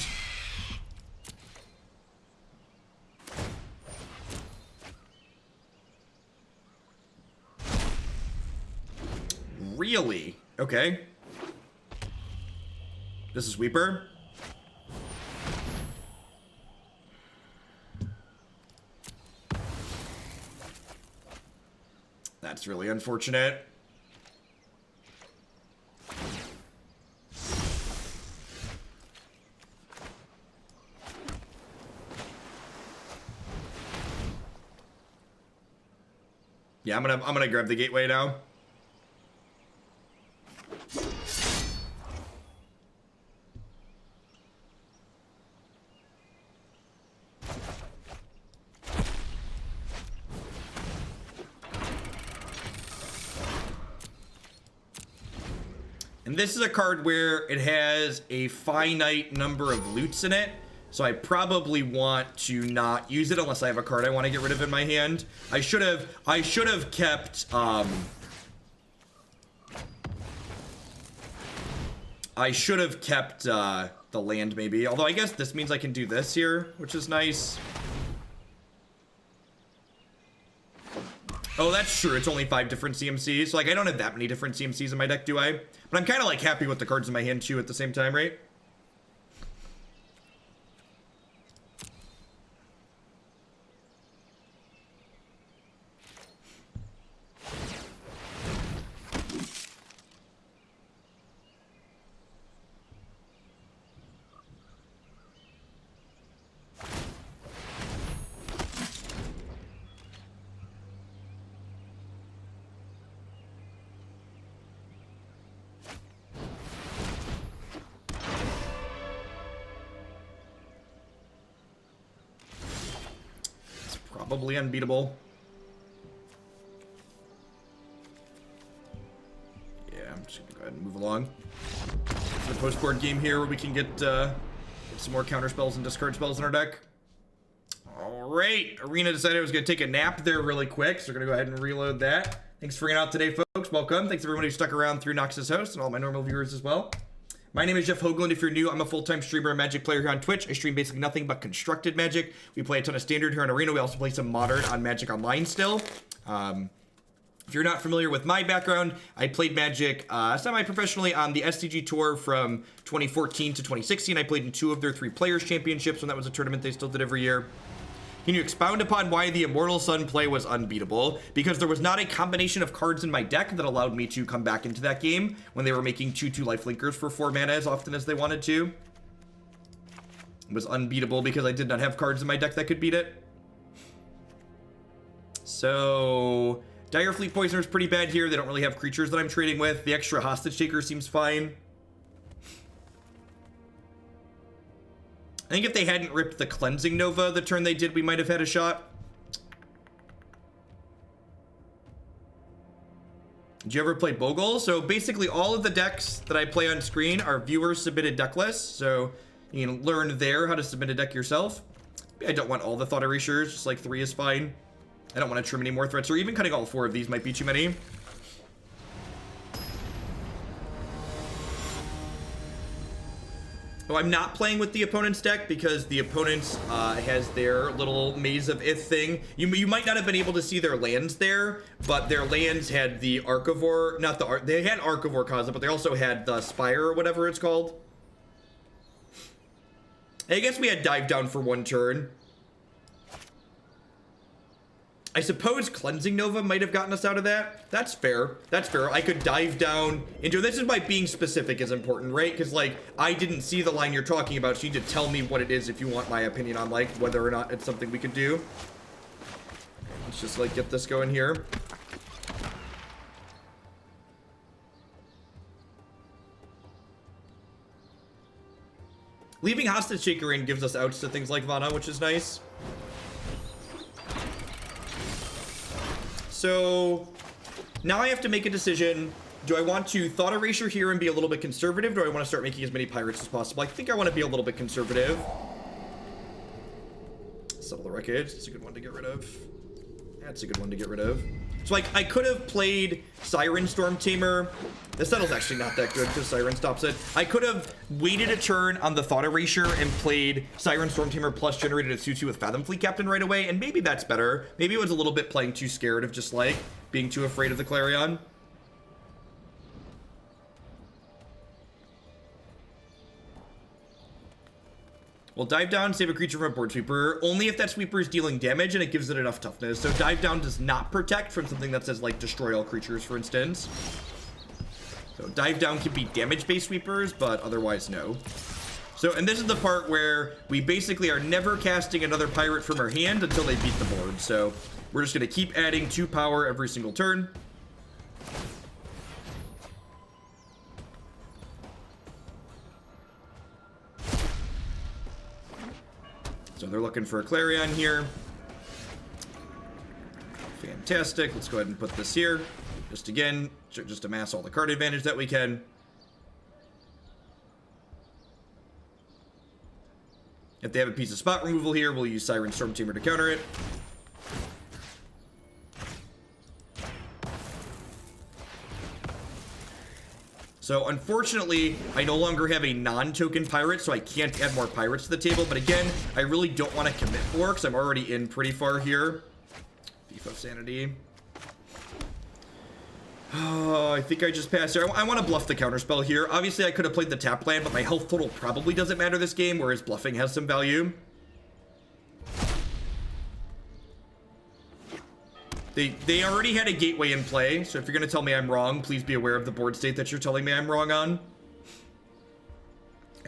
Really? Okay. This is Weeper. That's really unfortunate. Yeah, I'm gonna grab the gateway now. And this is a card where it has a finite number of loots in it, so I probably want to not use it unless I have a card I want to get rid of in my hand. I should have kept the land maybe. Although I guess this means I can do this here, which is nice. Oh, that's true. It's only 5 different CMCs. So, like, I don't have that many different CMCs in my deck, do I? But I'm kind of, like, happy with the cards in my hand, too, at the same time, right? Probably unbeatable. Yeah, I'm just gonna go ahead and move along. It's the post-board game here where we can get some more counter spells and discard spells in our deck. Alright, Arena decided I was gonna take a nap there really quick, so we're gonna go ahead and reload that. Thanks for hanging out today, folks. Welcome. Thanks everyone who stuck around through Nox's host and all my normal viewers as well. My name is Jeff Hoagland. If you're new, I'm a full-time streamer and Magic player here on Twitch. I stream basically nothing but constructed Magic. We play a ton of Standard here in Arena. We also play some Modern on Magic Online still. If you're not familiar with my background, I played Magic semi-professionally on the SCG Tour from 2014 to 2016. I played in 2 of their 3 Players Championships when that was a tournament they still did every year. Can you expound upon why the Immortal Sun play was unbeatable? Because there was not a combination of cards in my deck that allowed me to come back into that game when they were making 2/2 lifelinkers for 4 mana as often as they wanted to. It was unbeatable because I did not have cards in my deck that could beat it. So, Dire Fleet Poisoner is pretty bad here. They don't really have creatures that I'm trading with. The extra Hostage Taker seems fine. I think if they hadn't ripped the Cleansing Nova the turn they did, we might have had a shot. Did you ever play Bogle? So basically all of the decks that I play on screen are viewer-submitted deck lists, so you can learn there how to submit a deck yourself. I don't want all the Thought Erasures, just like 3 is fine. I don't want to trim any more threats, or even cutting all 4 of these might be too many. Oh, I'm not playing with the opponent's deck because the opponent's has their little Maze of Ith thing. You might not have been able to see their lands there, but their lands had the Archivore, not the they had Archivore cause it, but they also had the Spire or whatever it's called. I guess we had dive down for 1 turn. I suppose Cleansing Nova might have gotten us out of that. That's fair. That's fair. I could dive down into... This is why being specific is important, right? Because, like, I didn't see the line you're talking about, so you need to tell me what it is if you want my opinion on, like, whether or not it's something we could do. Let's just, like, get this going here. Leaving Hostage Shaker in gives us outs to things like Vana, which is nice. So now I have to make a decision. Do I want to Thought Erasure here and be a little bit conservative? Do I want to start making as many pirates as possible? I think I want to be a little bit conservative. Settle the Wreckage. That's a good one to get rid of. That's a good one to get rid of. So, like, I could have played Siren Stormtamer. The settle's actually not that good because Siren stops it. I could have waited a turn on the Thought Erasure and played Siren Stormtamer plus generated a 2/2 with Fathom Fleet Captain right away, and maybe that's better. Maybe it was a little bit playing too scared of just, like, being too afraid of the Clarion. We'll dive down, save a creature from a board sweeper, only if that sweeper is dealing damage and it gives it enough toughness. So dive down does not protect from something that says, like, destroy all creatures, for instance. So dive down can be damage-based sweepers, but otherwise no. So, and this is the part where we basically are never casting another pirate from our hand until they beat the board. So we're just going to keep adding 2 power every single turn. So they're looking for a Clarion here. Fantastic. Let's go ahead and put this here. Just again, just amass all the card advantage that we can. If they have a piece of spot removal here, we'll use Siren Stormtamer to counter it. So unfortunately, I no longer have a non-token pirate, so I can't add more pirates to the table. But again, I really don't want to commit more because I'm already in pretty far here. Thief of Sanity. Oh, I think I just passed here. I want to bluff the counterspell here. Obviously, I could have played the tap land, but my health total probably doesn't matter this game, whereas bluffing has some value. They already had a gateway in play, so if you're going to tell me I'm wrong, please be aware of the board state that you're telling me I'm wrong on.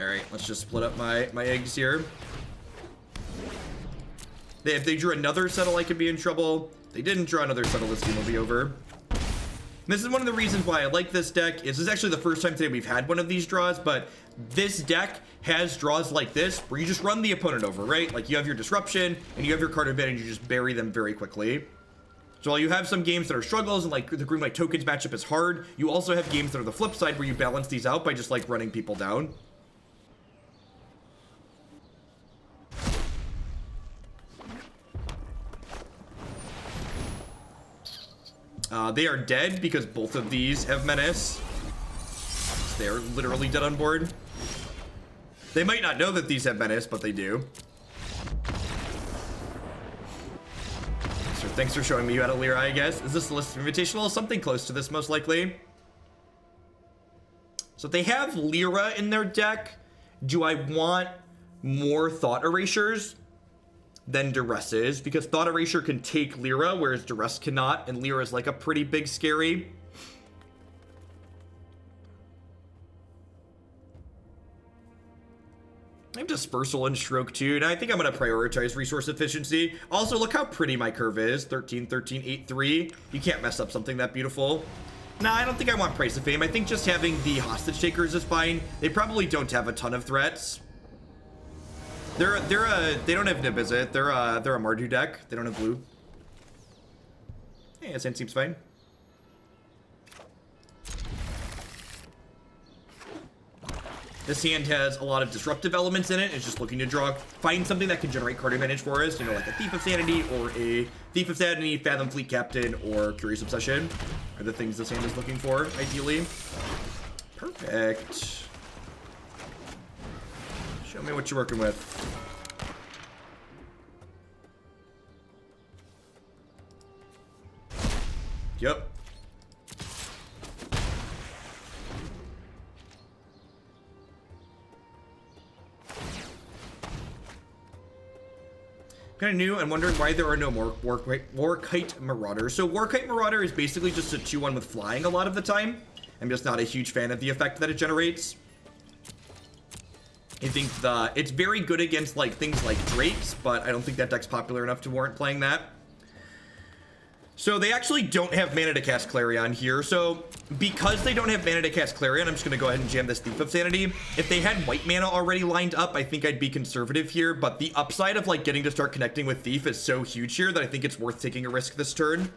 Alright, let's just split up my eggs here. If they drew another settle, I could be in trouble. If they didn't draw another settle, this game will be over. This is one of the reasons why I like this deck. This is actually the first time today we've had one of these draws, but this deck has draws like this where you just run the opponent over, right? Like you have your disruption and you have your card advantage, you just bury them very quickly. So while you have some games that are struggles and like the green white tokens matchup is hard, you also have games that are the flip side where you balance these out by just like running people down. They are dead because both of these have menace. They are literally dead on board. They might not know that these have menace, but they do. So thanks for showing me you had a Lyra, I guess. Is this the list of invitational? Something close to this, most likely. So they have Lyra in their deck. Do I want more Thought Erasures than Duress is? Because Thought Erasure can take Lyra, whereas Duress cannot, and Lyra is like a pretty big scary. I have Dispersal and Stroke too, and I think I'm going to prioritize resource efficiency. Also, look how pretty my curve is. 13, 13, 8, 3. You can't mess up something that beautiful. Nah, I don't think I want Price of Fame. I think just having the Hostage Takers is fine. They probably don't have a ton of threats. They don't have Nib, is it? They're a Mardu deck. They don't have blue. Yeah, this hand seems fine. This hand has a lot of disruptive elements in it. It's just looking to find something that can generate card advantage for us. You know, like a Thief of Sanity or a Thief of Sanity, Fathom Fleet Captain, or Curious Obsession are the things this hand is looking for, ideally. Perfect. Show me what you're working with. Yep. Kind of new and wondering why there are no more Warkite Marauder. So Warkite Marauder is basically just a 2-1 with flying a lot of the time. I'm just not a huge fan of the effect that it generates. I think it's very good against like things like Drakes, but I don't think that deck's popular enough to warrant playing that. So they actually don't have mana to cast Clarion here. So because they don't have mana to cast Clarion, I'm just going to go ahead and jam this Thief of Sanity. If they had white mana already lined up, I think I'd be conservative here. But the upside of like getting to start connecting with Thief is so huge here that I think it's worth taking a risk this turn.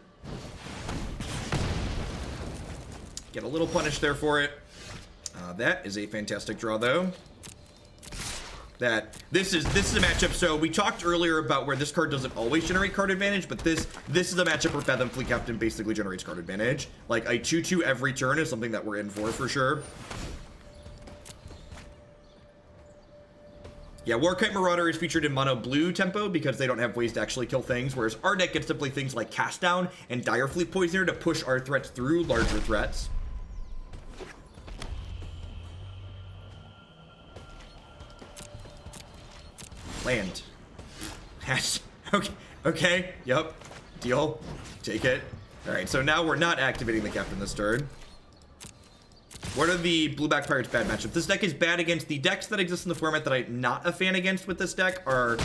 Get a little punish there for it. That is a fantastic draw though. This is a matchup. So we talked earlier about where this card doesn't always generate card advantage, but this is a matchup where Fathom Fleet Captain basically generates card advantage. Like a 2/2 every turn is something that we're in for sure. Yeah, Warkite Marauder is featured in mono blue tempo because they don't have ways to actually kill things, whereas our deck gets to play things like Cast Down and Dire Fleet Poisoner to push our threats through larger threats. Land. Okay, yep. Deal. Take it. Alright, so now we're not activating the captain this turn. What are the Blue-Black Pirates bad matchups? This deck is bad against the decks that exist in the format that I'm not a fan against with this deck are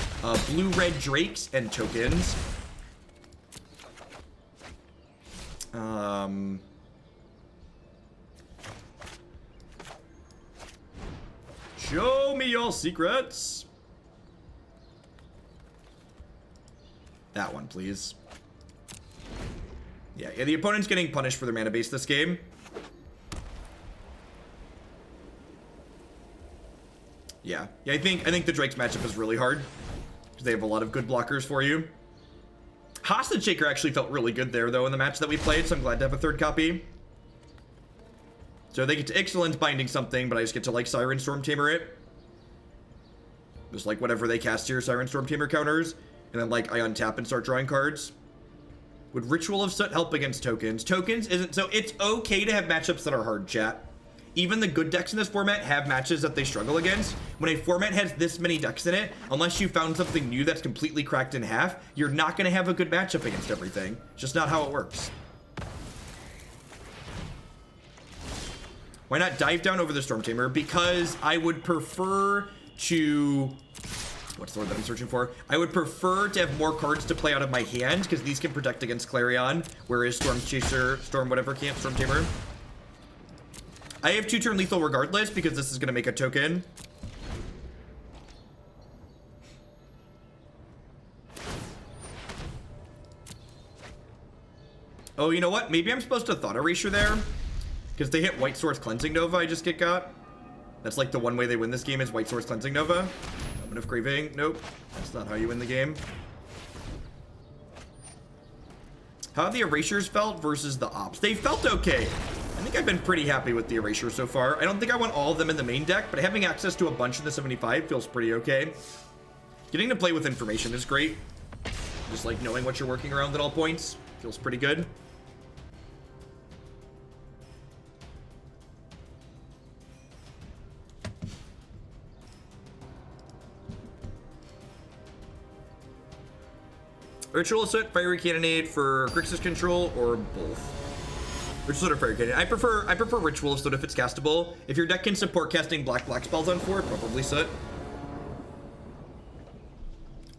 Blue-Red Drakes and Tokens. Show me your secrets. That one, please. Yeah, the opponent's getting punished for their mana base this game. Yeah, I think the Drake's matchup is really hard because they have a lot of good blockers for you. Hostage Shaker actually felt really good there though in the match that we played, so I'm glad to have a third copy. So they get to Excellent Binding something, but I just get to like Siren Stormtamer it. Just like whatever they cast here, Siren Stormtamer counters. And then, like, I untap and start drawing cards. Would Ritual of Soot help against Tokens? Tokens isn't... So, it's okay to have matchups that are hard, chat. Even the good decks in this format have matches that they struggle against. When a format has this many decks in it, unless you found something new that's completely cracked in half, you're not going to have a good matchup against everything. It's just not how it works. Why not dive down over the Stormtamer? Because I would prefer to... What's the word that I'm searching for? I would prefer to have more cards to play out of my hand because these can protect against Clarion, whereas Storm Chaser, Storm whatever can't, Stormtamer. I have 2-turn lethal regardless because this is going to make a token. Oh, you know what? Maybe I'm supposed to Thought Erasure there because they hit White Source Cleansing Nova I just get got. That's like the one way they win this game is White Source Cleansing Nova. Of Craving. Nope. That's not how you win the game. How have the erasures felt versus the ops? They felt okay. I think I've been pretty happy with the erasure so far. I don't think I want all of them in the main deck, but having access to a bunch in the 75 feels pretty okay. Getting to play with information is great. Just like knowing what you're working around at all points feels pretty good. Ritual of Soot, Fiery Cannonade for Grixis control, or both? Ritual of Soot or Fiery Cannonade? I prefer Ritual of Soot if it's castable. If your deck can support casting black spells on 4, probably Soot.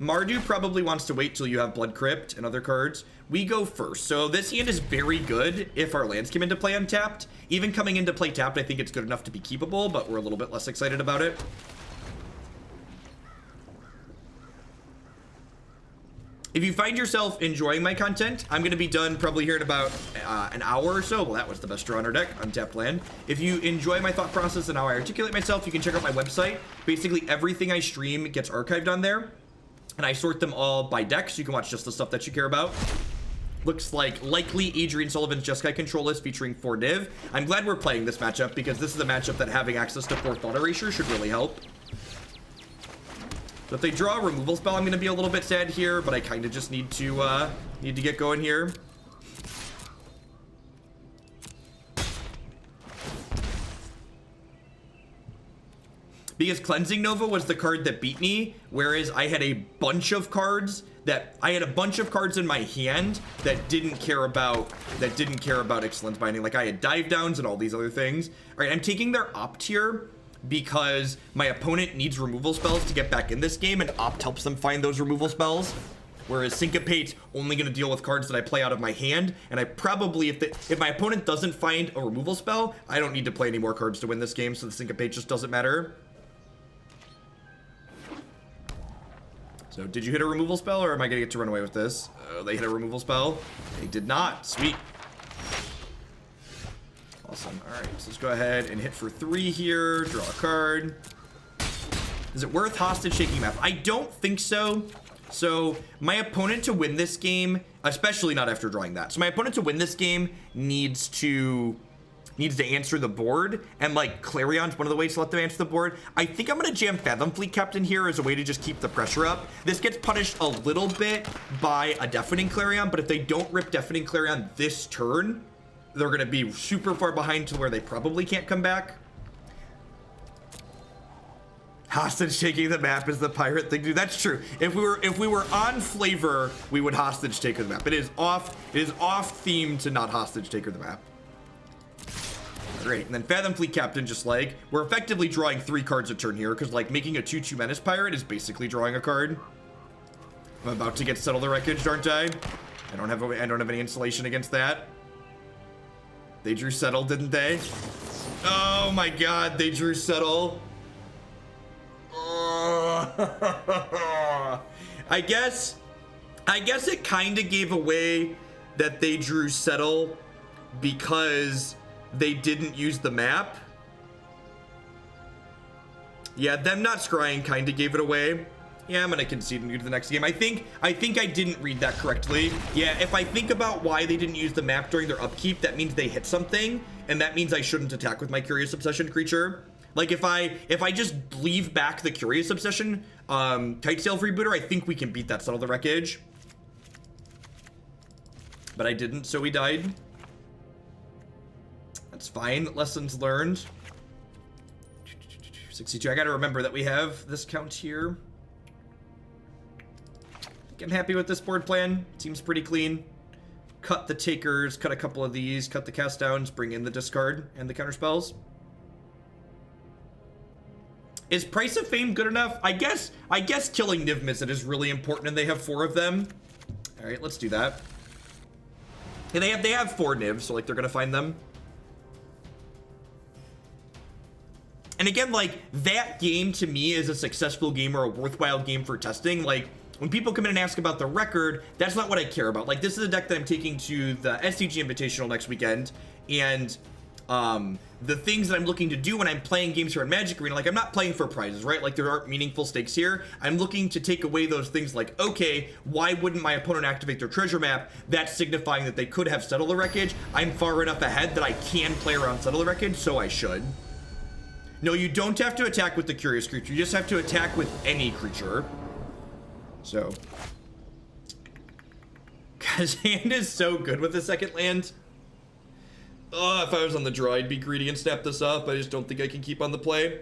Mardu probably wants to wait till you have Blood Crypt and other cards. We go first. So this hand is very good if our lands come into play untapped. Even coming into play tapped, I think it's good enough to be keepable, but we're a little bit less excited about it. If you find yourself enjoying my content, I'm going to be done probably here in about an hour or so. Well, that was the best draw on our deck, Untapped Land. If you enjoy my thought process and how I articulate myself, you can check out my website. Basically, everything I stream gets archived on there. And I sort them all by deck, so you can watch just the stuff that you care about. Looks like likely Adrian Sullivan's Jeskai control list featuring 4 div. I'm glad we're playing this matchup because this is a matchup that having access to 4 Thought Erasure should really help. So if they draw a removal spell, I'm going to be a little bit sad here, but I kind of just need to get going here. because Cleansing Nova was the card that beat me, whereas I had a bunch of cards in my hand that didn't care about Excellence Binding. Like I had Dive Downs and all these other things. All right, I'm taking their Opt here because my opponent needs removal spells to get back in this game, and Opt helps them find those removal spells. Whereas Syncopate's only going to deal with cards that I play out of my hand, and I probably, if my opponent doesn't find a removal spell, I don't need to play any more cards to win this game, so the Syncopate just doesn't matter. So did you hit a removal spell, or am I going to get to run away with this? They hit a removal spell. They did not. Sweet. Awesome. All right, so let's go ahead and hit for 3 here. Draw a card. Is it worth Hostage Taking Map? I don't think so. So my opponent to win this game, especially not after drawing that. So my opponent to win this game needs to answer the board, and like Clarion's one of the ways to let them answer the board. I think I'm gonna jam Fathom Fleet Captain here as a way to just keep the pressure up. This gets punished a little bit by a Deafening Clarion, but if they don't rip Deafening Clarion this turn, they're gonna be super far behind to where they probably can't come back. Hostage taking the map is the pirate thing to do. That's true. If we were on flavor, we would hostage take the map. It is off theme to not hostage take the map. Great. And then Fathom Fleet Captain, just like, we're effectively drawing 3 cards a turn here, because like making a 2/2 Menace Pirate is basically drawing a card. I'm about to get Settle the Wreckage, aren't I? I don't have any insulation against that. They drew Settle, didn't they? Oh my god, they drew Settle. I guess it kind of gave away that they drew Settle because they didn't use the map. Yeah, them not scrying kind of gave it away. Yeah, I'm gonna concede and go to the next game. I think I didn't read that correctly. Yeah, if I think about why they didn't use the map during their upkeep, that means they hit something, and that means I shouldn't attack with my Curious Obsession creature. Like if I just leave back the Curious Obsession, Kitesail Freebooter, I think we can beat that Settle the Wreckage. But I didn't, so we died. That's fine. Lessons learned. 62. I gotta remember that we have this count here. I think I'm happy with this board plan. Seems pretty clean. Cut the takers, cut a couple of these, cut the cast downs, bring in the discard and the counter spells. Is Price of Fame good enough? I guess killing Niv Mizzet is really important, and they have 4 of them. All right, let's do that. And they have 4 Nivs, so like they're gonna find them. And again, like that game to me is a successful game or a worthwhile game for testing. Like when people come in and ask about the record, that's not what I care about. Like this is a deck that I'm taking to the SCG Invitational next weekend, and the things that I'm looking to do when I'm playing games here in Magic Arena, like I'm not playing for prizes, right? Like there aren't meaningful stakes here. I'm looking to take away those things like, okay, why wouldn't my opponent activate their treasure map? That's signifying that they could have Settle the Wreckage. I'm far enough ahead that I can play around Settle the Wreckage, so I should. No, you don't have to attack with the Curious creature. You just have to attack with any creature. So. Because hand is so good with the second land. Oh, if I was on the draw, I'd be greedy and snap this up. I just don't think I can keep on the play.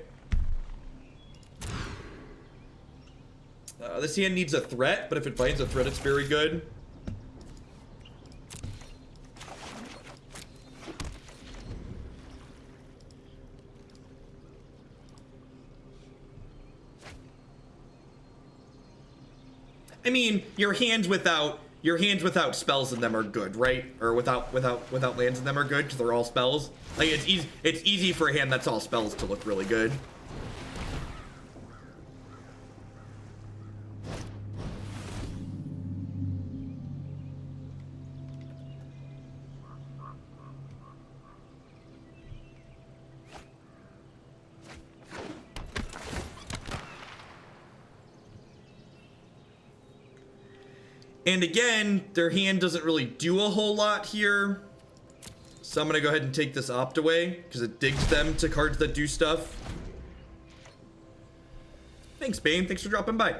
This hand needs a threat, but if it finds a threat, it's very good. I mean, your hands without spells in them are good, right? Or without lands in them are good because they're all spells. Like it's easy for a hand that's all spells to look really good. And again, their hand doesn't really do a whole lot here. So I'm gonna go ahead and take this Opt away because it digs them to cards that do stuff. Thanks, Bane. Thanks for dropping by.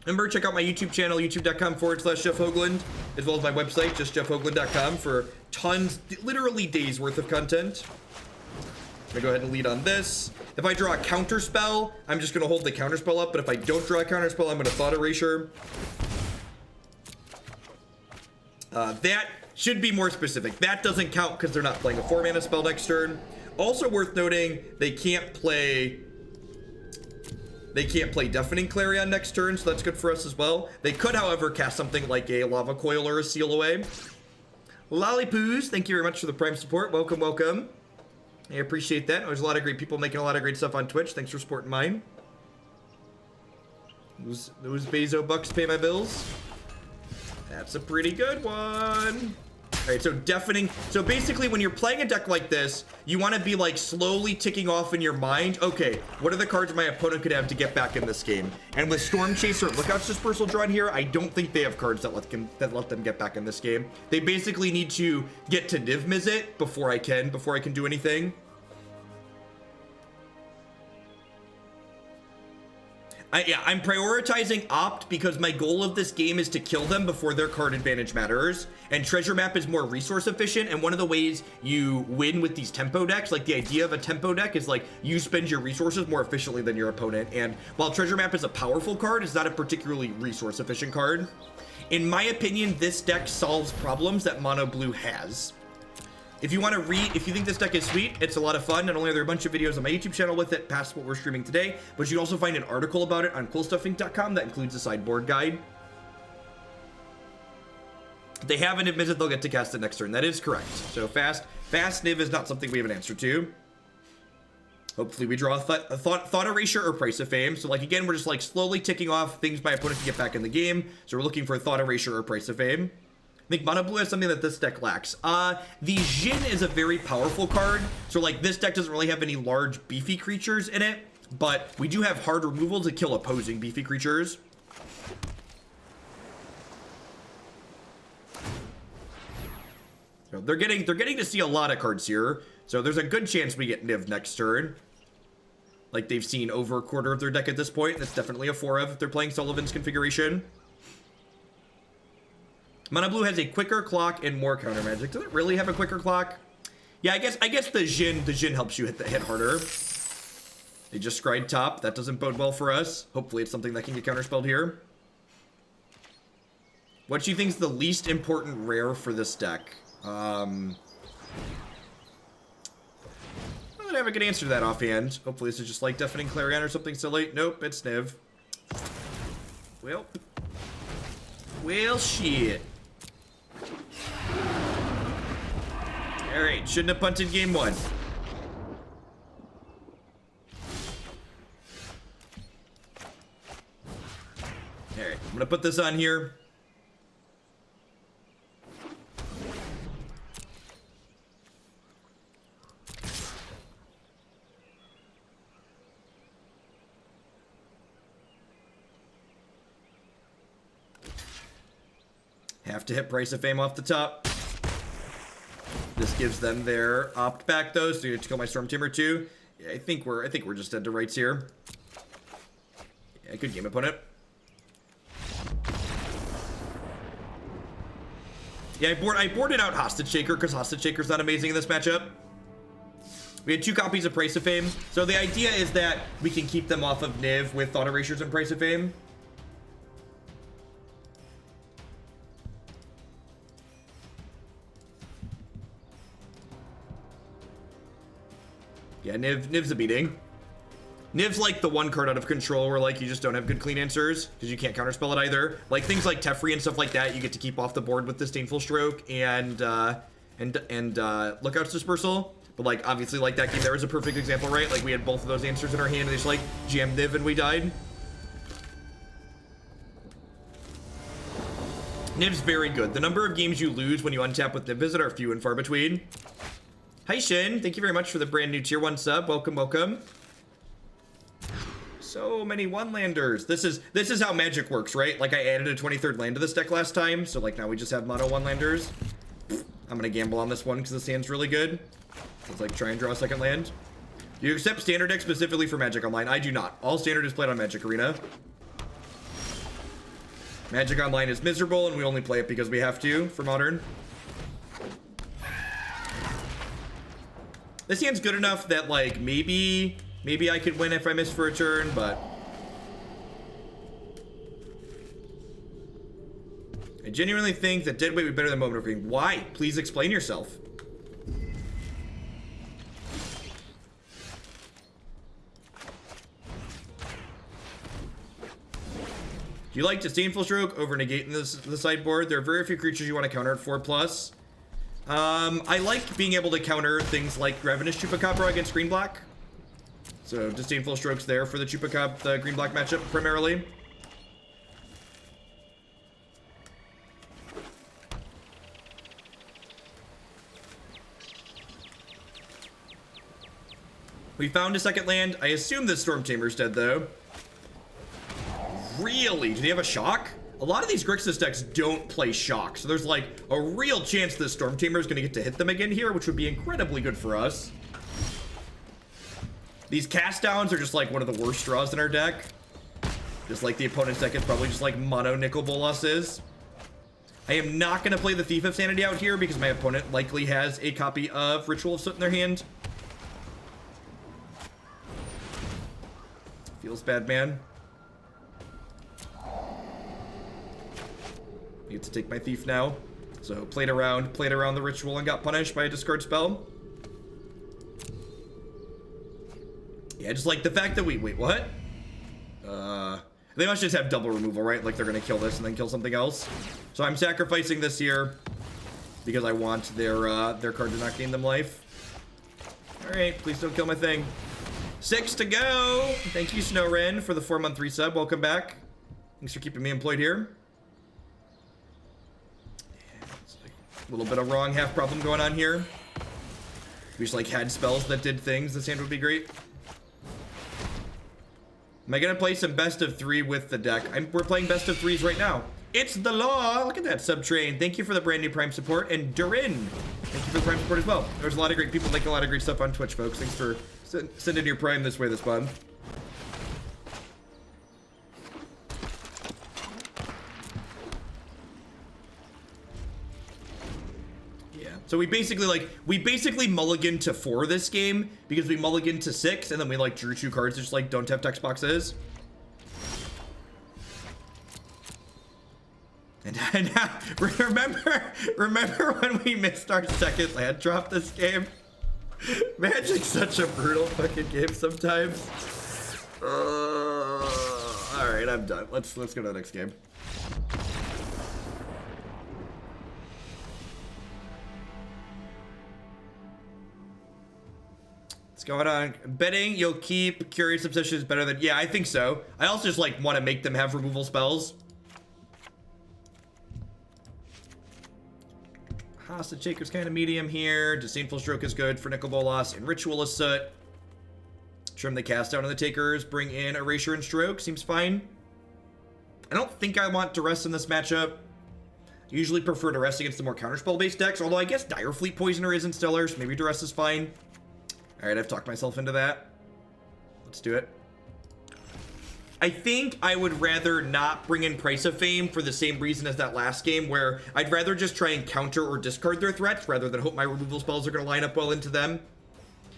Remember, check out my YouTube channel, youtube.com/Jeff Hoagland, as well as my website, just jeffhoagland.com, for tons, literally days worth of content. I'm gonna go ahead and lead on this. If I draw a counter spell, I'm just gonna hold the counter spell up, but if I don't draw a counter spell, I'm gonna Thought Erasure. That should be more specific. That doesn't count because they're not playing a 4-mana spell next turn. Also worth noting, they can't play Deafening Clarion next turn, so that's good for us as well. They could, however, cast something like a Lava Coil or a Seal Away. Lollipoos, thank you very much for the Prime support. Welcome, welcome. I appreciate that. There's a lot of great people making a lot of great stuff on Twitch. Thanks for supporting mine. Those Bezo bucks pay my bills. That's a pretty good one. All right, so Deafening. So basically, when you're playing a deck like this, you want to be like slowly ticking off in your mind, okay, what are the cards my opponent could have to get back in this game? And with Storm Chaser, Lookout's Dispersal drawn here, I don't think they have cards that let them get back in this game. They basically need to get to Niv Mizzet before I can do anything. I'm prioritizing Opt because my goal of this game is to kill them before their card advantage matters. And Treasure Map is more resource efficient. And one of the ways you win with these tempo decks, like the idea of a tempo deck is like you spend your resources more efficiently than your opponent. And while Treasure Map is a powerful card, it's not a particularly resource efficient card. In my opinion, this deck solves problems that Mono Blue has. If you want to if you think this deck is sweet, it's a lot of fun. Not only are there a bunch of videos on my YouTube channel with it, past what we're streaming today, but you can also find an article about it on coolstuffinc.com that includes a sideboard guide. If they have a Niv Mizzet, they'll get to cast it next turn. That is correct. So fast Niv is not something we have an answer to. Hopefully we draw a Thought Erasure or Price of Fame. So like again, we're just like slowly ticking off things my opponent can get back in the game. So we're looking for a Thought Erasure or Price of Fame. I think Mono Blue has something that this deck lacks. The Jin is a very powerful card. So like this deck doesn't really have any large beefy creatures in it, but we do have hard removal to kill opposing beefy creatures. So they're getting to see a lot of cards here. So there's a good chance we get Niv next turn. Like they've seen over a quarter of their deck at this point. That's definitely a 4-of if they're playing Sullivan's configuration. Mono Blue has a quicker clock and more counter magic. Does it really have a quicker clock? Yeah, I guess the Jin helps you hit harder. They just scried top. That doesn't bode well for us. Hopefully it's something that can get counterspelled here. What do you think is the least important rare for this deck? I don't have a good answer to that offhand. Hopefully this is just like Deafening Clarion or something silly. Nope, it's Niv. Well, shit. Alright, shouldn't have punted game 1. Alright, I'm gonna put this on here. Have to hit Price of Fame off the top. This gives them their opt back though, so you have to kill my Stormtamer too. Yeah, I think we're just dead to rights here. Yeah, good game, opponent. Yeah, I boarded out Hostage Shaker because Hostage Shaker's not amazing in this matchup. We had 2 copies of Price of Fame, so the idea is that we can keep them off of Niv with Thought Erasures and Price of Fame. Yeah, Niv's a beating. Niv's like the one card out of control where like you just don't have good clean answers because you can't counterspell it either. Like things like Teferi and stuff like that, you get to keep off the board with Disdainful Stroke and Lookout's Dispersal. But like obviously like that game there was a perfect example, right? Like we had both of those answers in our hand and they just like jammed Niv and we died. Niv's very good. The number of games you lose when you untap with Niv Visit are few and far between. Hi Shin, thank you very much for the brand new tier 1 sub. Welcome, welcome. So many one-landers. This is how Magic works, right? Like I added a 23rd land to this deck last time, so like now we just have mono one-landers. I'm gonna gamble on this one because this hand's really good. Let's like try and draw a second land. Do you accept standard deck specifically for Magic Online? I do not. All standard is played on Magic Arena. Magic Online is miserable and we only play it because we have to for Modern. This hand's good enough that, like, maybe I could win if I miss for a turn, but I genuinely think that Deadweight would be better than Moment of Green. Why? Please explain yourself. Do you like Disdainful Stroke over Negating the sideboard? There are very few creatures you want to counter at 4+. I like being able to counter things like Ravenous Chupacabra against green-black. So Disdainful Stroke's there for the Chupacabra, the green-black matchup primarily. We found a second land. I assume the Stormtamer's dead, though. Really? Do they have a shock? A lot of these Grixis decks don't play shock, so there's like a real chance this Stormtamer is going to get to hit them again here, which would be incredibly good for us. These cast downs are just like one of the worst draws in our deck. Just like the opponent's deck is probably just like mono Nicol Bolas is. I am not going to play the Thief of Sanity out here because my opponent likely has a copy of Ritual of Soot in their hand. Feels bad, man. I get to take my Thief now. So played around the ritual and got punished by a discard spell. Yeah, just like the fact that wait, what? They must just have double removal, right? Like they're gonna kill this and then kill something else. So I'm sacrificing this here because I want their card to not gain them life. Alright, please don't kill my thing. 6 to go! Thank you, Snowren, for the 4-month resub. Welcome back. Thanks for keeping me employed here. A little bit of wrong half problem going on here. We just like had spells that did things. This hand would be great. Am I gonna play some best of 3 with the deck? We're playing best of 3s right now. It's the law. Look at that, Subtrain. Thank you for the brand new Prime support. And Durin, thank you for the Prime support as well. There's a lot of great people making a lot of great stuff on Twitch, folks. Thanks for sending your Prime this way this month. So we basically mulligan to 4 this game because we mulligan to 6 and then we like drew 2 cards that just like don't have text boxes. And remember when we missed our second land drop this game? Magic's such a brutal fucking game sometimes. All right, I'm done. Let's go to the next game. Going on. Betting you'll keep Curious Obsessions better than... Yeah, I think so. I also just, like, want to make them have removal spells. Hostage Taker's kind of medium here. Disdainful Stroke is good for Nicol Bolas. And Ritual of Soot. Trim the cast down on the Takers. Bring in Erasure and Stroke. Seems fine. I don't think I want Duress in this matchup. Usually prefer Duress against the more counterspell-based decks. Although I guess Direfleet Poisoner isn't stellar, so maybe Duress is fine. Alright, I've talked myself into that. Let's do it. I think I would rather not bring in Price of Fame for the same reason as that last game, where I'd rather just try and counter or discard their threats rather than hope my removal spells are going to line up well into them.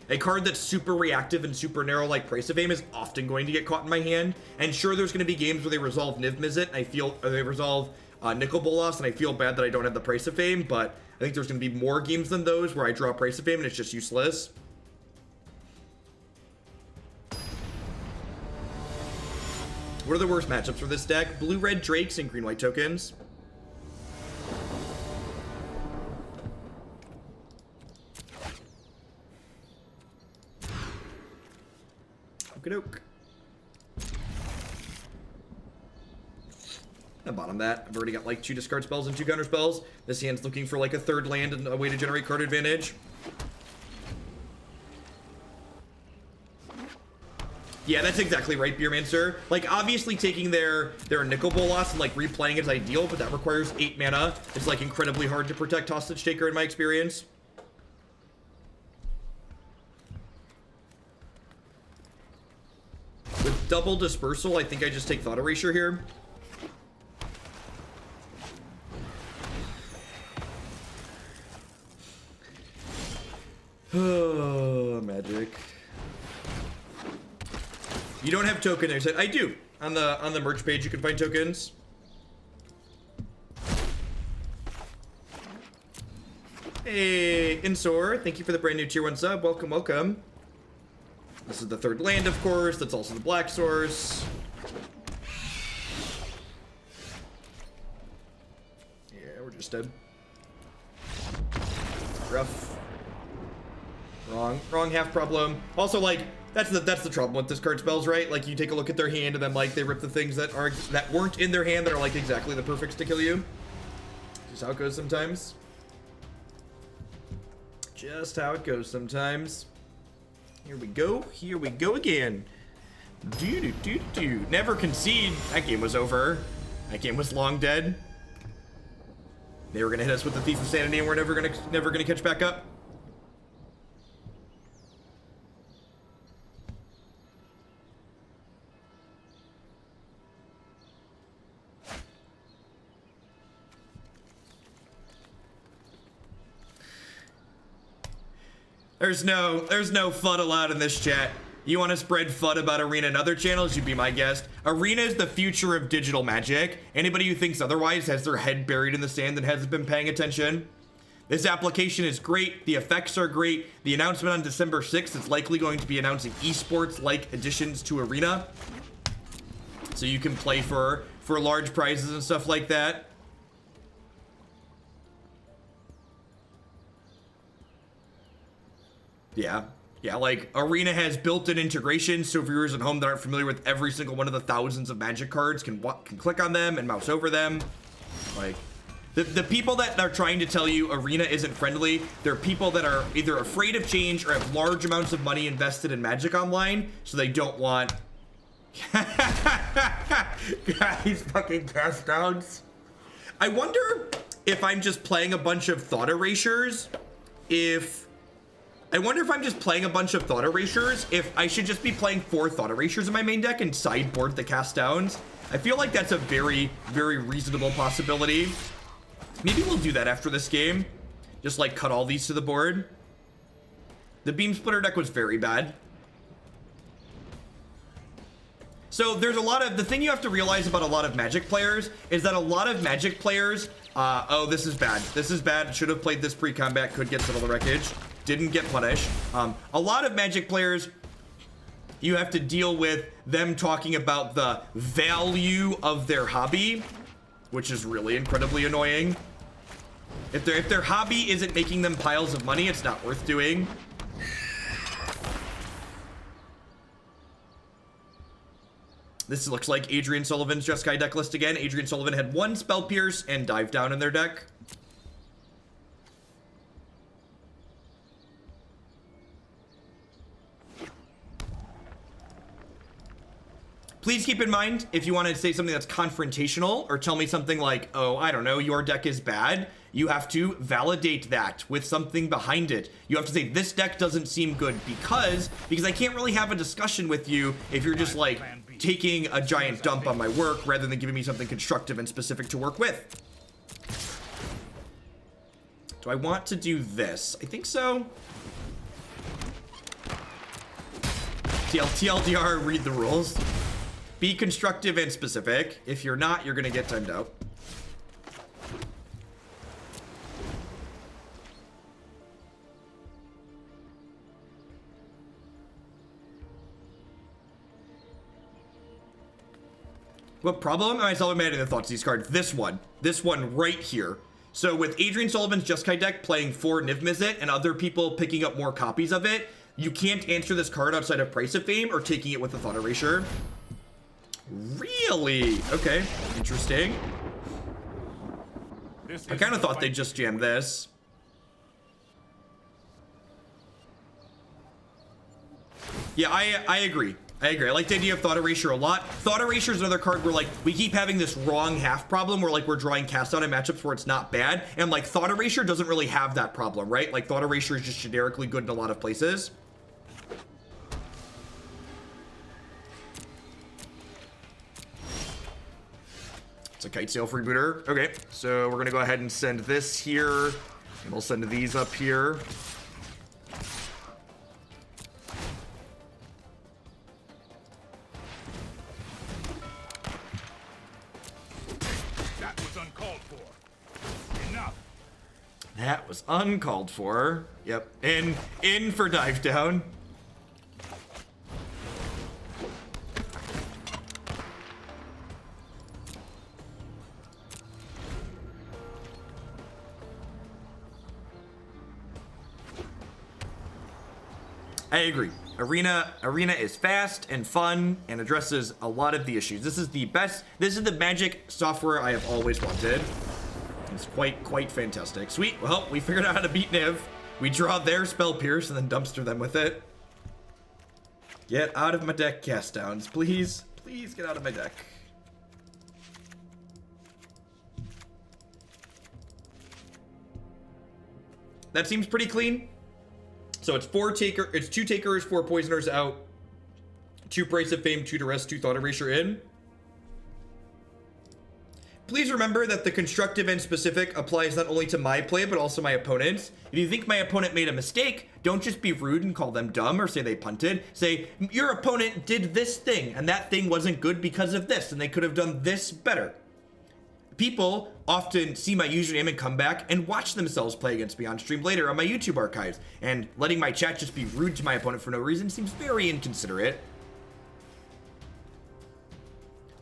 A card that's super reactive and super narrow like Price of Fame is often going to get caught in my hand. And sure, there's going to be games where they resolve Niv Mizzet, and they resolve Nicol Bolas, and I feel bad that I don't have the Price of Fame, but I think there's going to be more games than those where I draw Price of Fame and it's just useless. What are the worst matchups for this deck? Blue-red Drakes and green-white tokens. Okie-doke. I bottom that. I've already got like 2 discard spells and 2 counter spells. This hand's looking for like a 3rd land and a way to generate card advantage. Yeah, that's exactly right, Beermancer. Like, obviously taking their Nicol Bolas and, like, replaying it is ideal, but that requires 8 mana. It's, like, incredibly hard to protect Hostage Taker in my experience. With double Dispersal, I think I just take Thought Erasure here. Oh. You don't have token. I said I do. On the merch page, you can find tokens. Hey, Insor, thank you for the brand new tier 1 sub. Welcome, welcome. This is the third land, of course. That's also the black source. Yeah, we're just dead. Rough. Wrong half problem. Also, like, that's the trouble with discard spells, right? Like, you take a look at their hand and then, like, they rip the things that weren't in their hand that are, like, exactly the perfects to kill you. Just how it goes sometimes. Just how it goes sometimes. Here we go. Here we go again. Never concede. That game was over. That game was long dead. They were gonna hit us with the Thief of Sanity and we're never gonna catch back up. There's no FUD allowed in this chat. You want to spread FUD about Arena and other channels? You'd be my guest. Arena is the future of digital magic. Anybody who thinks otherwise has their head buried in the sand and hasn't been paying attention. This application is great. The effects are great. The announcement on December 6th is likely going to be announcing esports-like additions to Arena. So you can play for large prizes and stuff like that. Yeah, like, Arena has built-in integration, so viewers at home that aren't familiar with every single one of the thousands of Magic cards can click on them and mouse over them. Like, the people that are trying to tell you Arena isn't friendly, they're people that are either afraid of change or have large amounts of money invested in Magic Online, so they don't want... Guys, fucking cast downs. I wonder if I'm just playing a bunch of Thought Erasures, if I should just be playing 4 Thought Erasures in my main deck and sideboard the cast downs. I feel like that's a very, very reasonable possibility. Maybe we'll do that after this game. Just like cut all these to the board. The Beam Splitter deck was very bad. So there's a lot of, the thing you have to realize about a lot of Magic players is that a lot of Magic players, oh, this is bad. This is bad. Should have played this pre-combat, could get Settle the Wreckage. Didn't get punished. A lot of Magic players, you have to deal with them talking about the value of their hobby, which is really incredibly annoying. If their hobby isn't making them piles of money, it's not worth doing. This looks like Adrian Sullivan's Jeskai deck list again. Adrian Sullivan had 1 Spell Pierce and Dive Down in their deck. Please keep in mind, if you want to say something that's confrontational or tell me something like, oh, I don't know, your deck is bad, you have to validate that with something behind it. You have to say, this deck doesn't seem good because I can't really have a discussion with you if you're just like taking a giant dump on my work rather than giving me something constructive and specific to work with. Do I want to do this? I think so. TLDR, read the rules. Be constructive and specific. If you're not, you're gonna get timed out. What problem am I solving in the Thoughtseize card? This one right here. So with Adrian Sullivan's Jeskai deck playing 4 Niv Mizzet and other people picking up more copies of it, you can't answer this card outside of Price of Fame or taking it with the Thought Erasure. Really? Okay, interesting. I kind of thought they'd just jam this. Yeah, I agree. I like the idea of Thought Erasure a lot. Thought Erasure is another card where, like, we keep having this wrong half problem where, like, we're drawing cast out in matchups where it's not bad. And, like, Thought Erasure doesn't really have that problem, right? Like, Thought Erasure is just generically good in a lot of places. It's a Kitesail Freebooter. Okay, so we're gonna go ahead and send this here, and we'll send these up here. That was uncalled for. Yep. In for dive down. I agree. Arena is fast and fun and addresses a lot of the issues. This is the Magic software I have always wanted. It's quite fantastic. Sweet. Well, we figured out how to beat Niv. We draw their Spell Pierce and then dumpster them with it. Get out of my deck, cast downs. Please. Please get out of my deck. That seems pretty clean. So it's two takers, 4 poisoners out, 2 Price of Fame, 2 Duress, 2 Thought Erasure in. Please remember that the constructive and specific applies not only to my play, but also my opponent's. If you think my opponent made a mistake, don't just be rude and call them dumb or say they punted. Say, your opponent did this thing, and that thing wasn't good because of this, and they could have done this better. People often see my username and come back and watch themselves play against me on stream later on my YouTube archives, and letting my chat just be rude to my opponent for no reason seems very inconsiderate.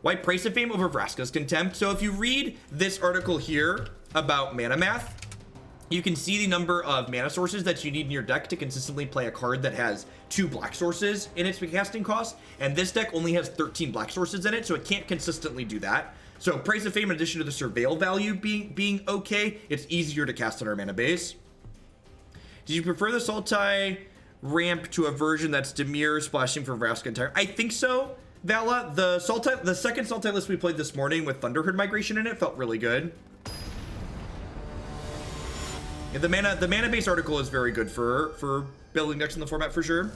Why Price of Fame over Vraska's Contempt? So if you read this article here about mana math, you can see the number of mana sources that you need in your deck to consistently play a card that has 2 black sources in its casting cost, and this deck only has 13 black sources in it, so it can't consistently do that. So Price of Fame, in addition to the Surveil value being okay, it's easier to cast on our mana base. Did you prefer the Sultai ramp to a version that's Dimir splashing for Vraska entire? I think so, Vala. The second Sultai list we played this morning with Thunderherd migration in it felt really good. Yeah, the mana base article is very good for building decks in the format for sure.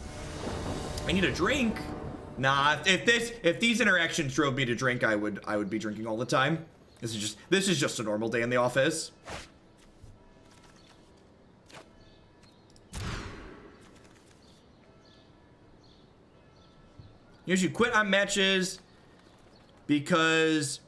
I need a drink. Nah, if these interactions drove me to drink, I would be drinking all the time. This is just a normal day in the office. You should quit on matches because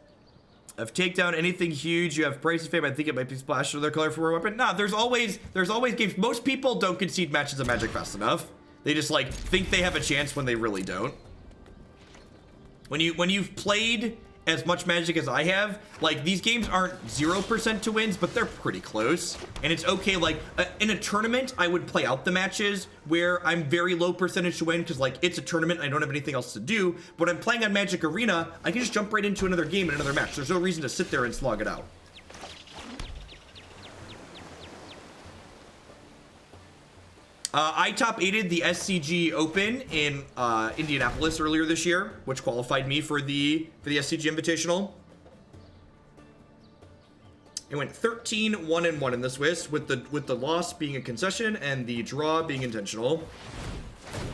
of takedown anything huge. You have Price of Fame. I think it might be Splash or their color for a weapon. Nah, there's always games. Most people don't concede matches of Magic fast enough. They just like think they have a chance when they really don't. When you've played as much Magic as I have, like, these games aren't 0% to wins, but they're pretty close. And it's okay, like, in a tournament, I would play out the matches where I'm very low percentage to win, because, like, it's a tournament, and I don't have anything else to do. But when I'm playing on Magic Arena, I can just jump right into another game and another match. There's no reason to sit there and slog it out. I top 8'd the SCG Open in Indianapolis earlier this year, which qualified me for the SCG Invitational. It went 13-1-1 in the Swiss, with the loss being a concession and the draw being intentional.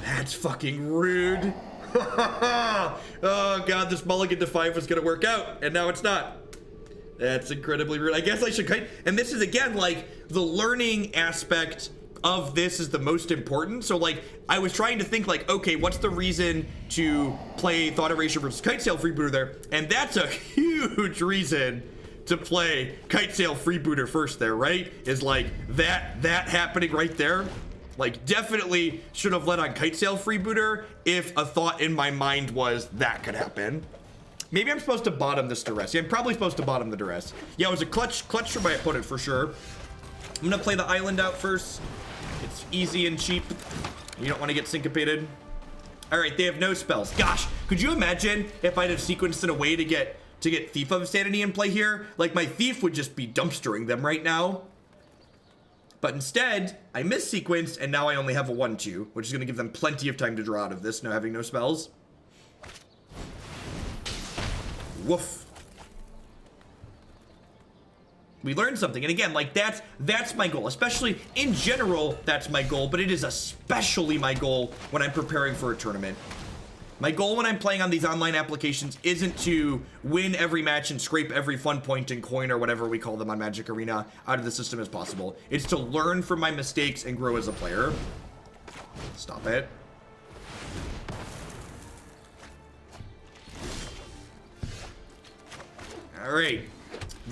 That's fucking rude. Oh god, this mulligan to 5 was gonna work out, and now it's not. That's incredibly rude. I guess I should kite. And this is again like the learning aspect of this is the most important. So like I was trying to think like, okay, what's the reason to play Thought Erasure versus Kitesail Freebooter there? And that's a huge reason to play Kitesail Freebooter first there, right? Is like that happening right there. Like definitely should have led on Kitesail Freebooter if a thought in my mind was that could happen. Maybe I'm supposed to bottom this Duress. Yeah, I'm probably supposed to bottom the Duress. Yeah, it was a clutch for my opponent for sure. I'm gonna play the island out first. It's easy and cheap. You don't want to get syncopated. All right, they have no spells. Gosh, could you imagine if I'd have sequenced in a way to get Thief of Sanity in play here? Like my Thief would just be dumpstering them right now. But instead, I mis-sequenced, and now I only have a 1-2, which is going to give them plenty of time to draw out of this, now having no spells. Woof. We learned something, and again, like that's my goal. Especially in general, that's my goal, but it is especially my goal when I'm preparing for a tournament. My goal when I'm playing on these online applications isn't to win every match and scrape every fun point and coin or whatever we call them on Magic Arena out of the system as possible. It's to learn from my mistakes and grow as a player. Stop it. All right.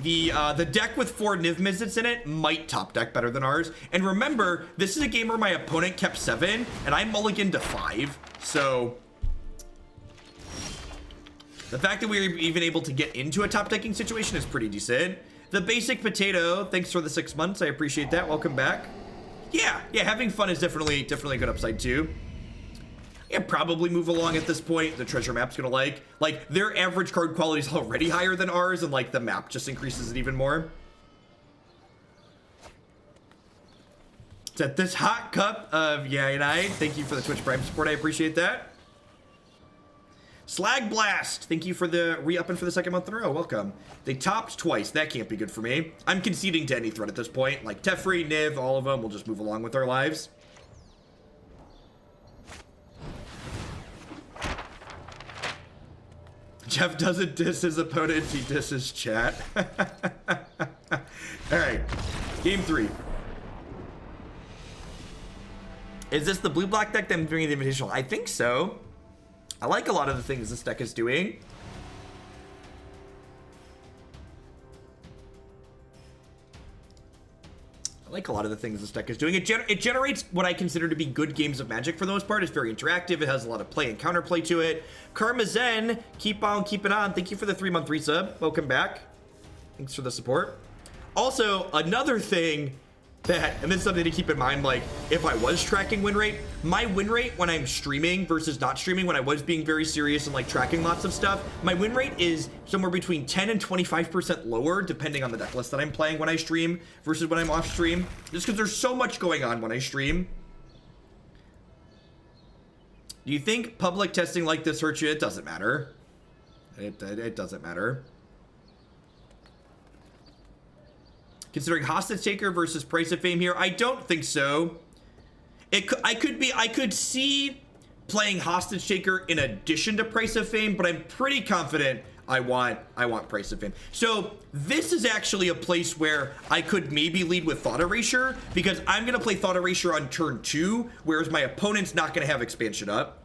The deck with 4 Niv Mizzets in it might top deck better than ours. And remember, this is a game where my opponent kept 7 and I mulliganed to 5. So the fact that we were even able to get into a top decking situation is pretty decent. The Basic Potato, thanks for the 6 months. I appreciate that. Welcome back. Yeah, having fun is definitely a good upside too. Yeah, probably move along at this point. The treasure map's gonna like their average card quality is already higher than ours, and like the map just increases it even more. It's at this hot cup of Yanite. Thank you for the Twitch Prime support. I appreciate that. Slag Blast, thank you for the re-upping for the 2nd month in a row. Welcome. They topped twice. That can't be good for me. I'm conceding to any threat at this point. Like Teferi, Niv, all of them. We'll just move along with our lives. Jeff doesn't diss his opponent, he disses chat. Alright, game 3. Is this the blue-black deck that I'm doing the Invitational? I think so. I like a lot of the things this deck is doing. It generates what I consider to be good games of Magic for the most part. It's very interactive. It has a lot of play and counterplay to it. Karma Zen, keep on keeping on. Thank you for the 3-month resub. Welcome back. Thanks for the support. Also, another thing that, and this is something to keep in mind, like if I was tracking win rate, my win rate when I'm streaming versus not streaming, when I was being very serious and like tracking lots of stuff, my win rate is somewhere between 10 and 25% lower depending on the deck list that I'm playing when I stream versus when I'm off stream, just because there's so much going on when I stream. Do you think public testing like this hurts you? It doesn't matter. It doesn't matter. Considering Hostage Taker versus Price of Fame here, I don't think so. I could see playing Hostage Taker in addition to Price of Fame, but I'm pretty confident I want Price of Fame. So this is actually a place where I could maybe lead with Thought Erasure, because I'm gonna play Thought Erasure on turn 2, whereas my opponent's not gonna have expansion up.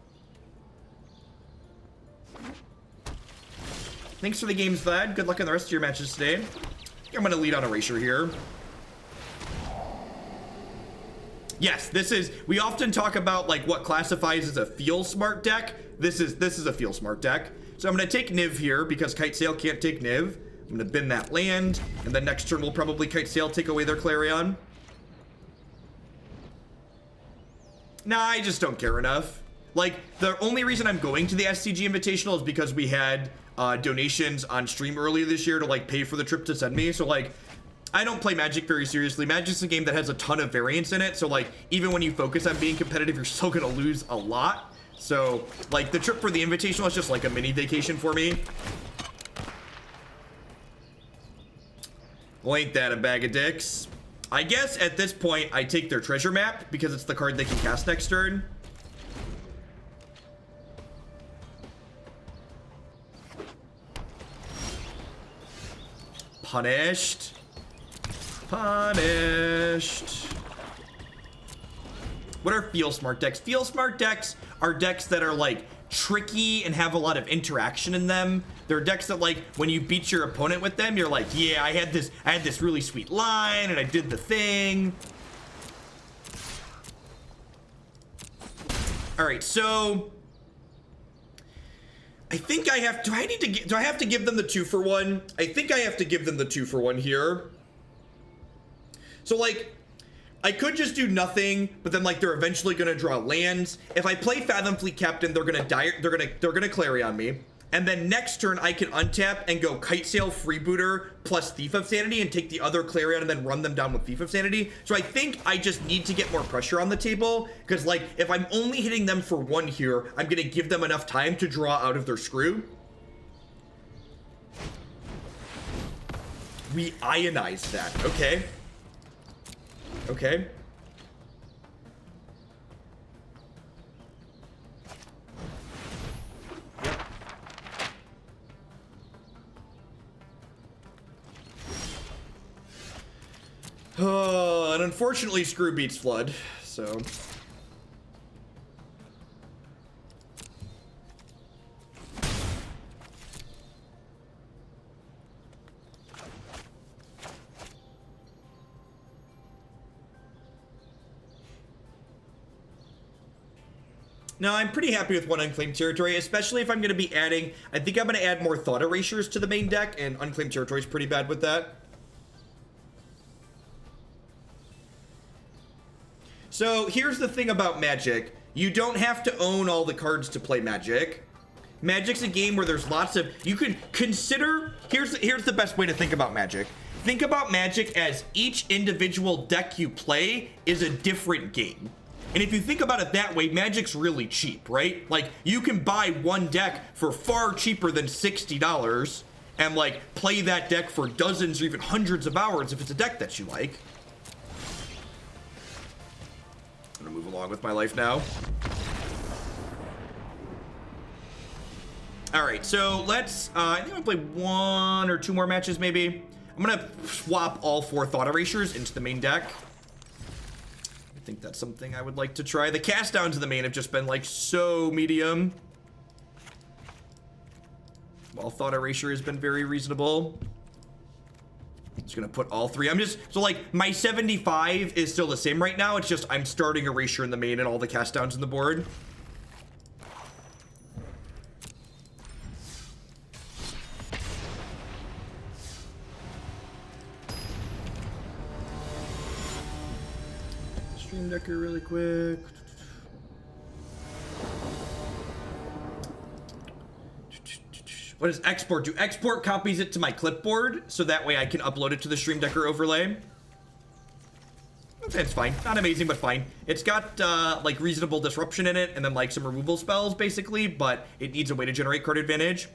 Thanks for the games, Vlad. Good luck in the rest of your matches today. I'm gonna lead on Erasure here. Yes, this is, we often talk about like what classifies as a feel smart deck. This is a feel smart deck. So I'm gonna take Niv here because Kitesail can't take Niv. I'm gonna bin that land, and then next turn we'll probably Kitesail take away their Clarion. Nah, I just don't care enough. Like, the only reason I'm going to the SCG Invitational is because we had donations on stream earlier this year to like pay for the trip to send me. So like, I don't play Magic very seriously. Magic's a game that has a ton of variance in it. So like, even when you focus on being competitive, you're still gonna lose a lot. So like, the trip for the Invitational is just like a mini vacation for me. Well, ain't that a bag of dicks? I guess at this point, I take their treasure map because it's the card they can cast next turn. Punished. What are feel smart decks? Feel smart decks are decks that are like tricky and have a lot of interaction in them. They're decks that like when you beat your opponent with them, you're like, yeah, I had this really sweet line and I did the thing. All right, so I think I have, do I have to give them the 2-for-1? I think I have to give them the 2-for-1 here. So like, I could just do nothing, but then like they're eventually gonna draw lands. If I play Fathom Fleet Captain, they're gonna die, they're gonna Clarion me. And then next turn I can untap and go Kitesail Freebooter plus Thief of Sanity and take the other Clarion and then run them down with Thief of Sanity. So I think I just need to get more pressure on the table, because like if I'm only hitting them for 1 here, I'm gonna give them enough time to draw out of their screw. We ionize that. Okay. Okay. And unfortunately, Screw beats Flood, so. No, I'm pretty happy with one Unclaimed Territory, especially if I'm going to be adding... I think I'm going to add more Thought Erasures to the main deck, and Unclaimed Territory is pretty bad with that. So, here's the thing about Magic. You don't have to own all the cards to play Magic. Magic's a game where there's lots of... You can consider... Here's the best way to think about Magic. Think about Magic as each individual deck you play is a different game. And if you think about it that way, Magic's really cheap, right? Like, you can buy one deck for far cheaper than $60 and, like, play that deck for dozens or even hundreds of hours if it's a deck that you like. I'm gonna move along with my life now. All right, so let's, I think I'm gonna play 1 or 2 more matches maybe. I'm gonna swap all 4 Thought Erasures into the main deck. I think that's something I would like to try. The cast downs in the main have just been like so medium. While Thought Erasure has been very reasonable. Just gonna put all 3. So like my 75 is still the same right now. It's just I'm starting Erasure in the main and all the cast downs in the board. Stream Decker really quick. What does export do? Export copies it to my clipboard, so that way I can upload it to the Stream Decker overlay. It's fine. Not amazing, but fine. It's got, like, reasonable disruption in it, and then, like, some removal spells, basically, but it needs a way to generate card advantage.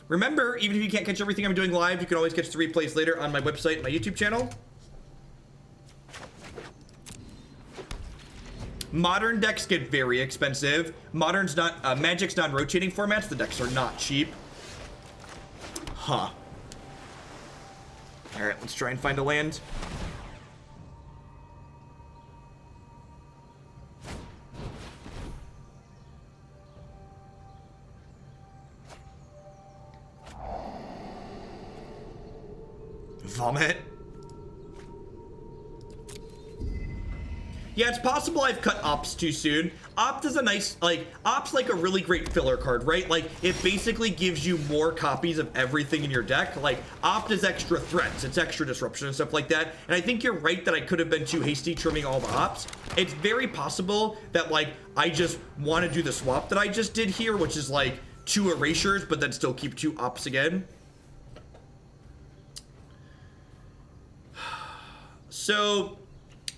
Remember, even if you can't catch everything I'm doing live, you can always catch the replays later on my website and my YouTube channel. Modern decks get very expensive. Modern's not, Magic's non-rotating formats, the decks are not cheap. Huh. Alright, let's try and find a land. Vomit. Yeah, it's possible I've cut Ops too soon. Opt is a nice, like, Opt's like a really great filler card, right? Like, it basically gives you more copies of everything in your deck. Like, Opt is extra threats, it's extra disruption and stuff like that. And I think you're right that I could have been too hasty trimming all the Ops. It's very possible that, like, I just want to do the swap that I just did here, which is, like, 2 Erasures, but then still keep 2 Ops again. So...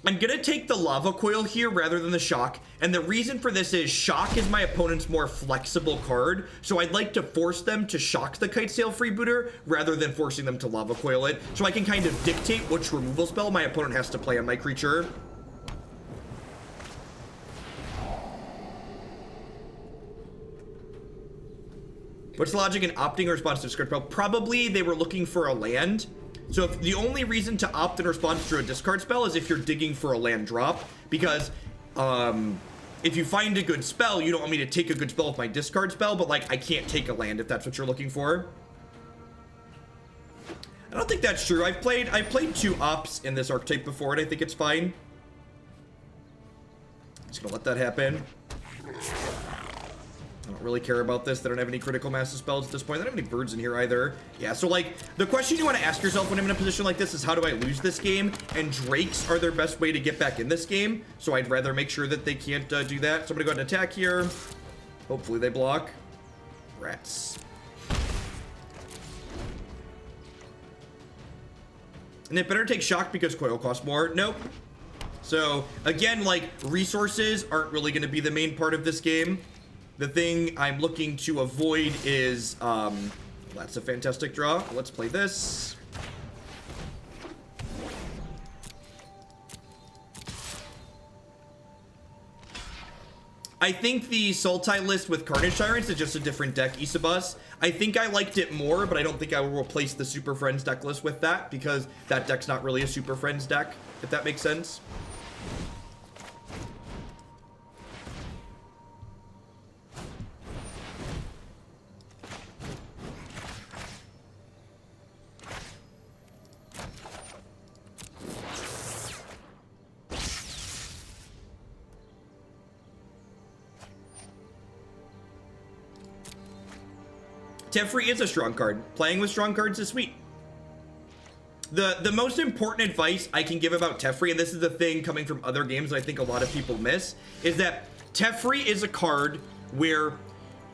I'm gonna take the Lava Coil here rather than the Shock, and the reason for this is Shock is my opponent's more flexible card, so I'd like to force them to shock the Kitesail Freebooter rather than forcing them to Lava Coil it, so I can kind of dictate which removal spell my opponent has to play on my creature. What's the logic in opting a response to a discard spell? Probably they were looking for a land. So if the only reason to opt in response to a discard spell is if you're digging for a land drop, because if you find a good spell, you don't want me to take a good spell with my discard spell, but like I can't take a land if that's what you're looking for. I don't think that's true. I've played 2 ops in this archetype before, and I think it's fine. Just gonna let that happen. I don't really care about this. They don't have any critical mass spells at this point. They don't have any birds in here either. Yeah, so like, the question you want to ask yourself when I'm in a position like this is how do I lose this game? And Drakes are their best way to get back in this game. So I'd rather make sure that they can't do that. So I'm going to go ahead and attack here. Hopefully they block. Rats. And it better take Shock because Coil costs more. Nope. So again, like, resources aren't really going to be the main part of this game. The thing I'm looking to avoid is, that's a fantastic draw. Let's play this. I think the Sultai list with Carnage Tyrants is just a different deck, Isabus. I think I liked it more, but I don't think I will replace the Super Friends deck list with that, because that deck's not really a Super Friends deck, if that makes sense. Teferi is a strong card. Playing with strong cards is sweet. The most important advice I can give about Teferi, and this is the thing coming from other games I think a lot of people miss, is that Teferi is a card where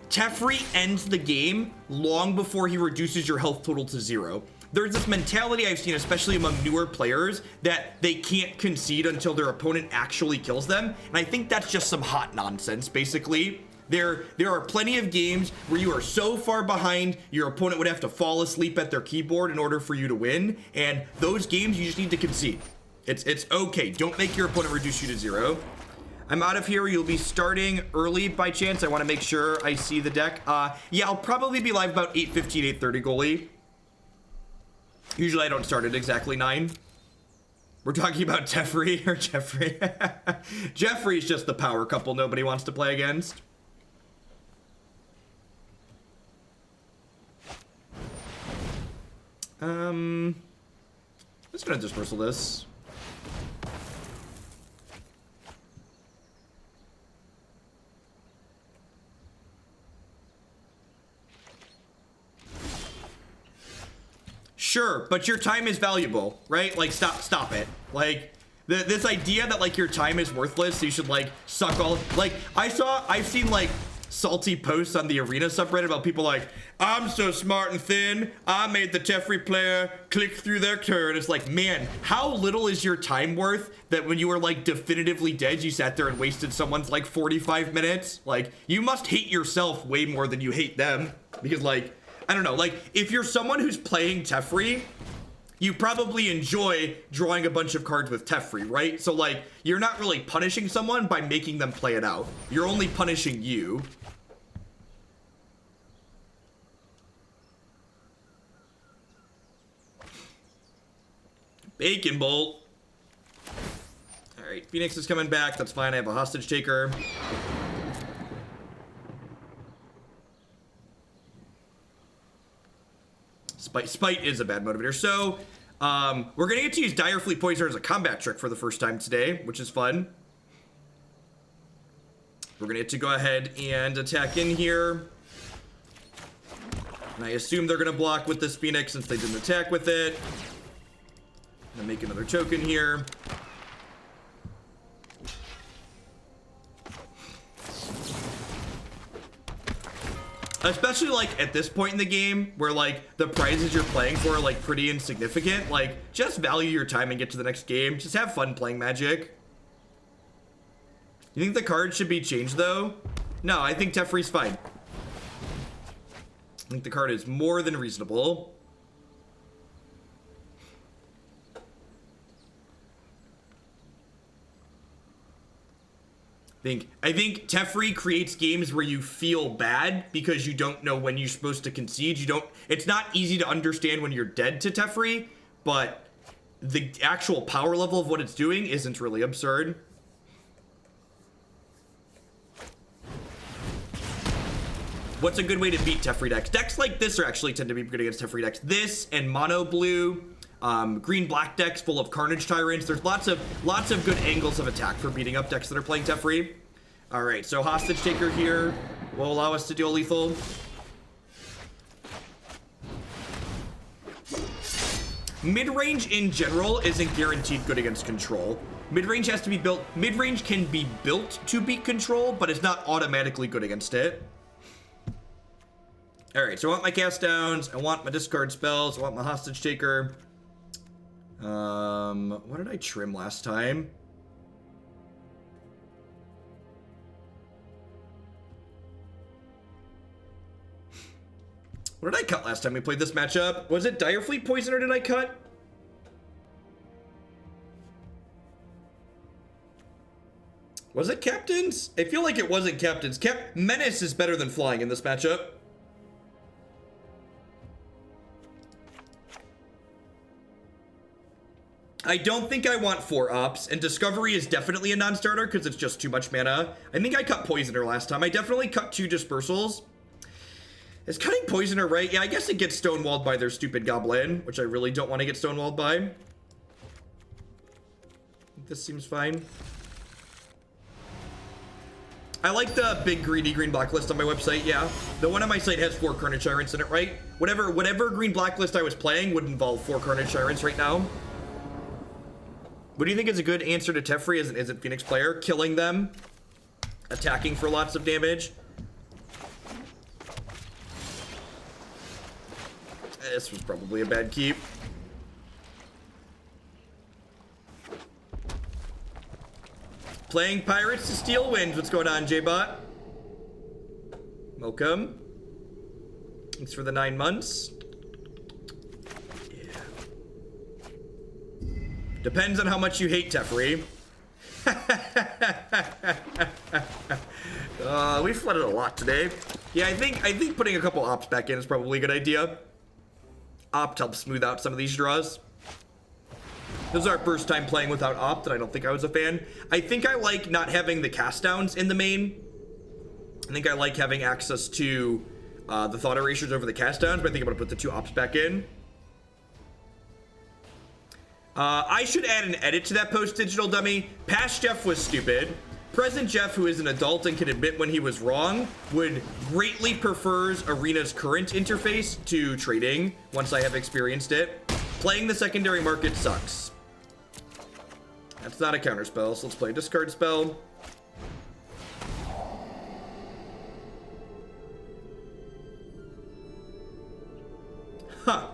Teferi ends the game long before he reduces your health total to 0. There's this mentality I've seen, especially among newer players, that they can't concede until their opponent actually kills them, and I think that's just some hot nonsense, basically. There are plenty of games where you are so far behind, your opponent would have to fall asleep at their keyboard in order for you to win, and those games you just need to concede. It's okay. Don't make your opponent reduce you to 0. I'm out of here. You'll be starting early by chance. I want to make sure I see the deck. Yeah, I'll probably be live about 8:15, 8:30 goalie. Usually I don't start at exactly 9. We're talking about Teferi or Jeffrey. Jeffrey's just the power couple nobody wants to play against. I'm just gonna dispersal this. Sure, but your time is valuable, right? Like, stop it. Like, this idea that, like, your time is worthless, so you should, like, suck all... Like, I've seen, like, salty posts on the Arena subreddit about people like, I'm so smart and thin, I made the Teferi player click through their turn. It's like, man, how little is your time worth that when you were, like, definitively dead, you sat there and wasted someone's, like, 45 minutes? Like, you must hate yourself way more than you hate them. Because, like, I don't know, like, if you're someone who's playing Teferi, you probably enjoy drawing a bunch of cards with Teferi, right? So, like, you're not really punishing someone by making them play it out. You're only punishing you. Bacon Bolt. Alright, Phoenix is coming back. That's fine. I have a hostage taker. Spite is a bad motivator. So, we're going to get to use Direfleet Poisoner as a combat trick for the first time today, which is fun. We're going to get to go ahead and attack in here. And I assume they're going to block with this Phoenix since they didn't attack with it. I'm going to make another token here. Especially, like, at this point in the game, where, like, the prizes you're playing for are, like, pretty insignificant. Like, just value your time and get to the next game. Just have fun playing Magic. You think the card should be changed, though? No, I think Teferi's fine. I think the card is more than reasonable. I think Teferi creates games where you feel bad because you don't know when you're supposed to concede. It's not easy to understand when you're dead to Teferi, but the actual power level of what it's doing isn't really absurd. What's a good way to beat Teferi decks? Decks like this are actually tend to be good against Teferi decks. This and mono blue, green-black decks full of Carnage Tyrants. There's lots of good angles of attack for beating up decks that are playing Teferi. All right, so Hostage Taker here will allow us to deal lethal. Mid-range in general isn't guaranteed good against control. Mid-range has to be built. Mid-range can be built to beat control, but it's not automatically good against it. All right, so I want my cast downs. I want my discard spells. I want my Hostage Taker. What did I trim last time? What did I cut last time we played this matchup? Was it Direfleet Poisoner did I cut? Was it Captains? I feel like it wasn't Captains. Menace is better than Flying in this matchup. I don't think I want 4 ops, and Discovery is definitely a non-starter because it's just too much mana. I think I cut Poisoner last time. I definitely cut 2 Dispersals. Is cutting Poisoner right? Yeah, I guess it gets stonewalled by their stupid Goblin, which I really don't want to get stonewalled by. This seems fine. I like the big greedy green blacklist on my website, yeah. The one on my site has 4 Carnage Tyrants in it, right? Whatever green blacklist I was playing would involve 4 Carnage Tyrants right now. What do you think is a good answer to Teferi as an Izzet Phoenix player? Killing them, attacking for lots of damage. This was probably a bad keep. Playing Pirates to steal wins. What's going on, J-Bot? Welcome. Thanks for the 9 months. Yeah. Depends on how much you hate Teferi. We flooded a lot today. Yeah, I think putting a couple ops back in is probably a good idea. Opt helps smooth out some of these draws. This is our first time playing without Opt, and I don't think I was a fan. I think I like not having the cast downs in the main. I think I like having access to the Thought Erasures over the cast downs, but I think I'm gonna put the 2 Ops back in. I should add an edit to that post, Digital Dummy. Past Jeff was stupid. Present Jeff, who is an adult and can admit when he was wrong, would greatly prefers Arena's current interface to trading once I have experienced it. Playing the secondary market sucks. That's not a counter spell, so let's play a discard spell. Huh.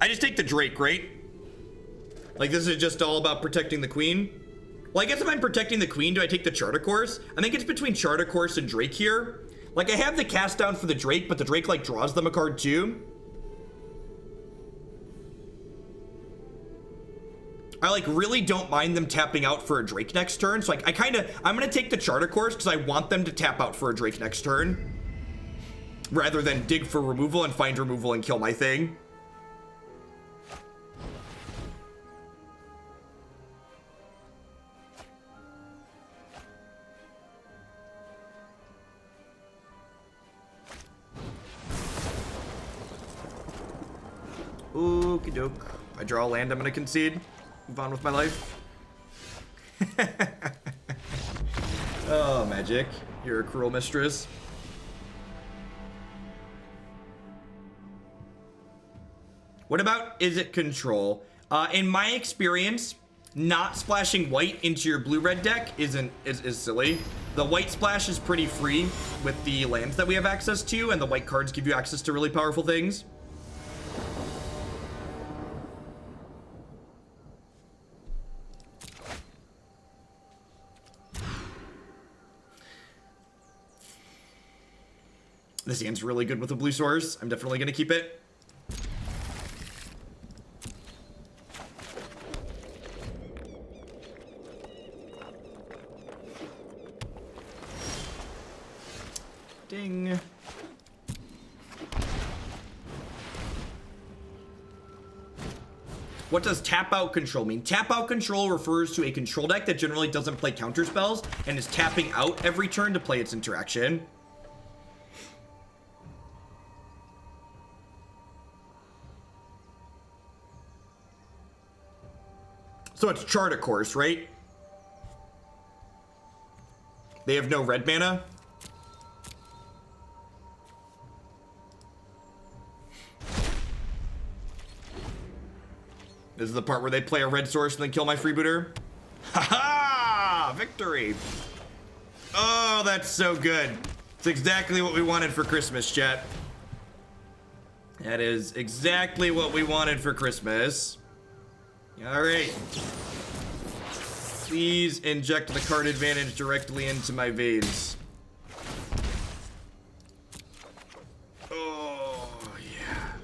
I just take the Drake, right? Like, this is just all about protecting the queen. Well, I guess if I'm protecting the queen, do I take the Charter Course? I think it's between Charter Course and Drake here. Like, I have the cast down for the Drake, but the Drake, like, draws them a card too. I, like, really don't mind them tapping out for a Drake next turn. So, like, I'm gonna take the Charter Course because I want them to tap out for a Drake next turn, rather than dig for removal and find removal and kill my thing. Okie doke. I draw a land, I'm gonna concede. Move on with my life. Oh, Magic. You're a cruel mistress. What about Izzet control? In my experience, not splashing white into your blue-red deck is silly. The white splash is pretty free with the lands that we have access to, and the white cards give you access to really powerful things. This hand's really good with the blue source. I'm definitely gonna keep it. Ding. What does tap out control mean? Tap out control refers to a control deck that generally doesn't play counter spells and is tapping out every turn to play its interaction. So it's Charter Course, right? They have no red mana. This is the part where they play a red source and then kill my freebooter. Ha-ha! Victory! Oh, that's so good. It's exactly what we wanted for Christmas, chat. That is exactly what we wanted for Christmas. All right. Please inject the card advantage directly into my veins. Oh, yeah.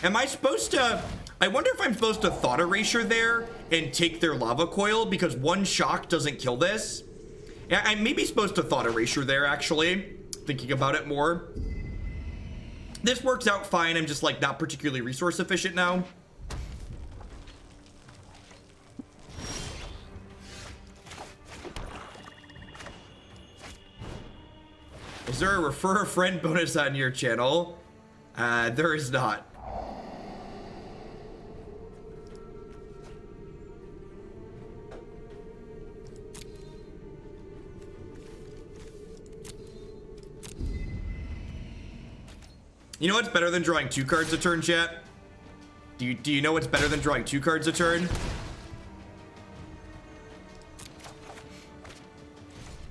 Am I supposed to... I wonder if I'm supposed to Thought Erasure there and take their Lava Coil, because one shock doesn't kill this. Yeah, I may be supposed to Thought Erasure there, actually. Thinking about it more. This works out fine. I'm just, like, not particularly resource efficient now. This Is there a refer a friend bonus on your channel? There is not. You know what's better than drawing 2 cards a turn, chat? Do you know what's better than drawing 2 cards a turn?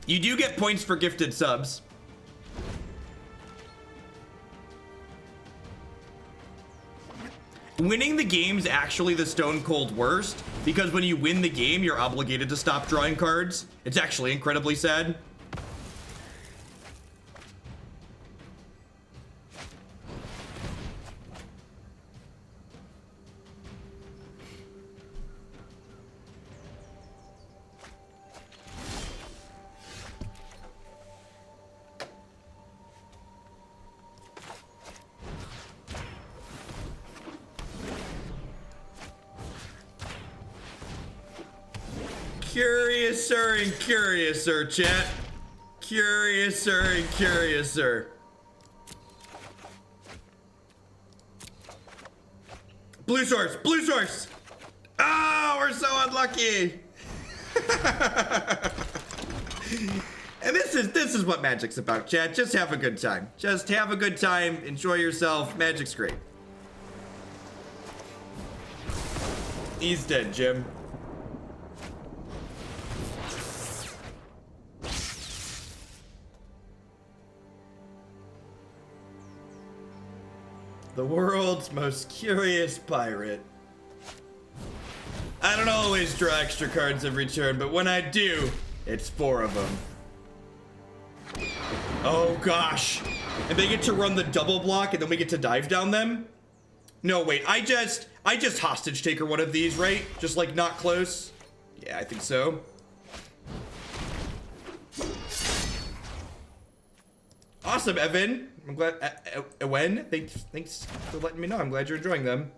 You do get points for gifted subs. Winning the game's actually the stone cold worst, because when you win the game, you're obligated to stop drawing cards. It's actually incredibly sad. Curiouser and curiouser, chat. Curiouser and curiouser. Blue source, blue source. Oh, we're so unlucky. And this is what Magic's about, chat. Just have a good time. Just have a good time. Enjoy yourself. Magic's great. He's dead, Jim. The world's most curious pirate. I don't always draw extra cards every turn, but when I do, it's 4 of them. Oh gosh. And they get to run the double block and then we get to dive down them? No, wait, I just hostage taker one of these, right? Just like not close? Yeah, I think so. Awesome, Evan. I'm glad. Ewen, thanks for letting me know. I'm glad you're enjoying them.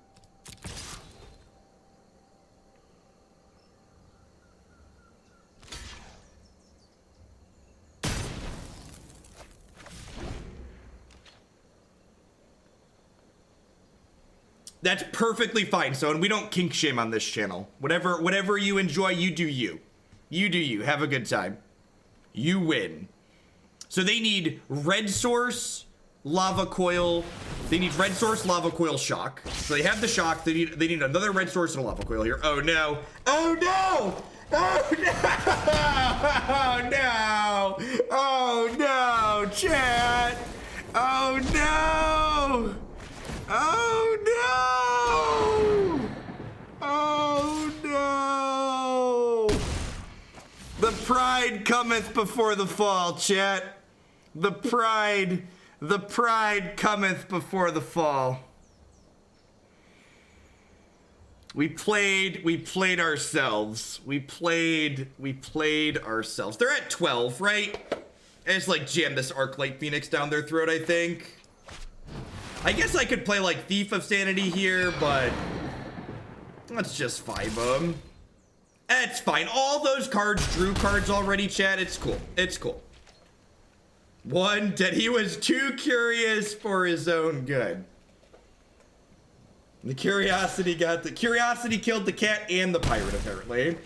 That's perfectly fine, so and we don't kink shame on this channel. Whatever you enjoy, you do you. You do you. Have a good time. You win. So they need red source, lava coil. They need red source, lava coil, shock. So they have the shock. They need another red source and a lava coil here. Oh no! Oh no! Oh no! Oh no! Oh no! Chat! Oh no! Oh no! Oh no! The pride cometh before the fall, chat. The pride cometh before the fall. We played ourselves. We played ourselves. They're at 12, right? I just like jam this Arclight Phoenix down their throat, I think. I guess I could play like Thief of Sanity here, but let's just 5 them. It's fine. All those cards drew cards already, chat. It's cool. It's cool. One, that he was too curious for his own good. The curiosity killed the cat and the pirate, apparently.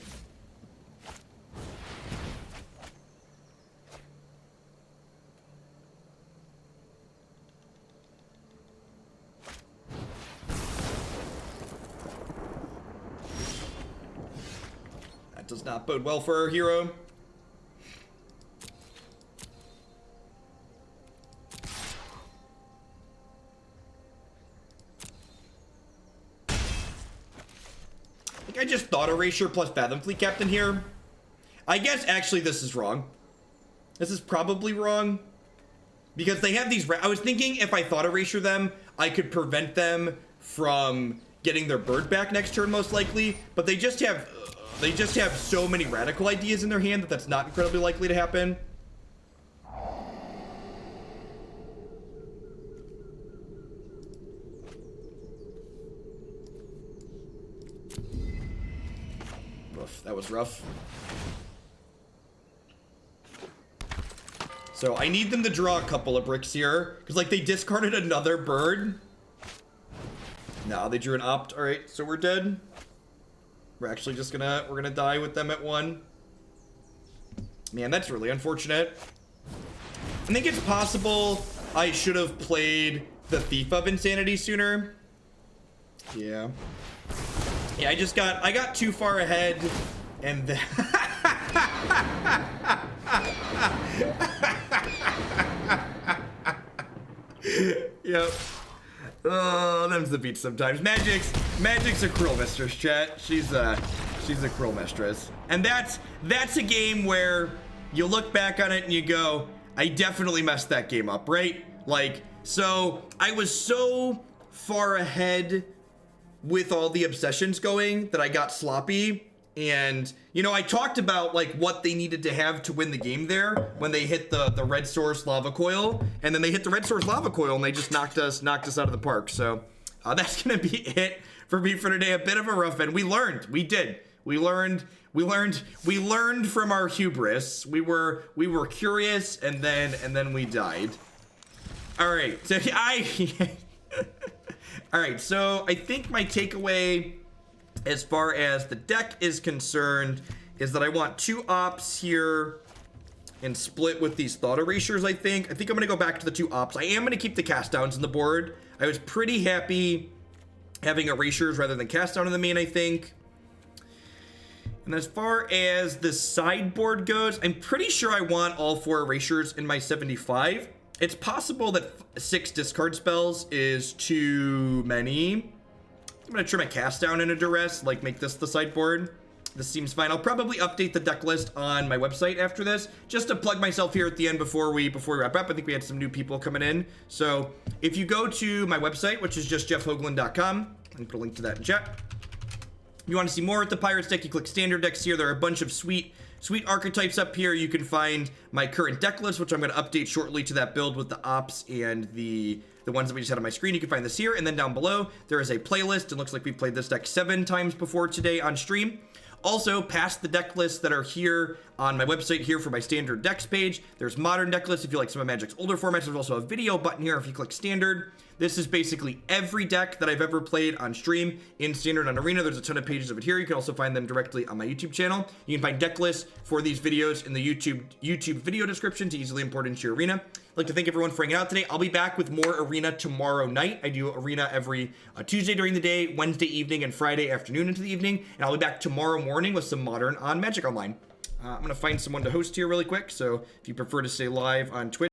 That does not bode well for our hero. I just Thought Erasure plus Fathom Fleet Captain here. I guess actually this is wrong. This is probably wrong. Because they have these... I was thinking if I Thought Erasure them, I could prevent them from getting their bird back next turn most likely. But they just have so many radical ideas in their hand that that's not incredibly likely to happen. That was rough. So I need them to draw a couple of bricks here, because like they discarded another bird. No, they drew an opt. All right, so we're dead. We're actually just we're gonna die with them at 1. Man, that's really unfortunate. I think it's possible I should have played the Thief of Insanity sooner. Yeah. Yeah, I got too far ahead, and then yep. Oh, them's the beats sometimes. Magic's a cruel mistress, chat. She's a cruel mistress. And that's a game where you look back on it and you go, I definitely messed that game up, right? Like, so I was so far ahead with all the obsessions going that I got sloppy. And, you know, I talked about like what they needed to have to win the game there when they hit the red source lava coil, and then they hit the red source lava coil and they just knocked us out of the park. So that's gonna be it for me for today. A bit of a rough end. We learned from our hubris. We were curious, and then we died. All right, so all right, so I think my takeaway as far as the deck is concerned is that I want 2 ops here and split with these Thought Erasures. I think I'm gonna go back to the 2 ops. I am gonna keep the cast downs on the board. I was pretty happy having Erasures rather than cast down in the main, I think. And as far as the sideboard goes, I'm pretty sure I want all 4 Erasures in my 75. It's possible that 6 discard spells is too many. I'm gonna trim my cast down in a Duress, like make this the sideboard. This seems fine. I'll probably update the deck list on my website after this, just to plug myself here at the end before we wrap up. I think we had some new people coming in. So if you go to my website, which is just jeffhoagland.com, I can put a link to that in chat. If you want to see more at the Pirates deck, you click standard decks here. There are a bunch of sweet archetypes up here. You can find my current deck list, which I'm going to update shortly to that build with the ops and the ones that we just had on my screen. You can find this here, and then down below there is a playlist. It looks like we played this deck 7 times before today on stream. Also, past the deck lists that are here on my website here for my standard decks page, there's modern deck lists if you like some of Magic's older formats. There's also a video button here if you click standard. This is basically every deck that I've ever played on stream in Standard and Arena. There's a ton of pages of it here. You can also find them directly on my YouTube channel. You can find deck lists for these videos in the YouTube video description to easily import into your Arena. I'd like to thank everyone for hanging out today. I'll be back with more Arena tomorrow night. I do Arena every Tuesday during the day, Wednesday evening, and Friday afternoon into the evening. And I'll be back tomorrow morning with some Modern on Magic Online. I'm going to find someone to host here really quick. So if you prefer to stay live on Twitch,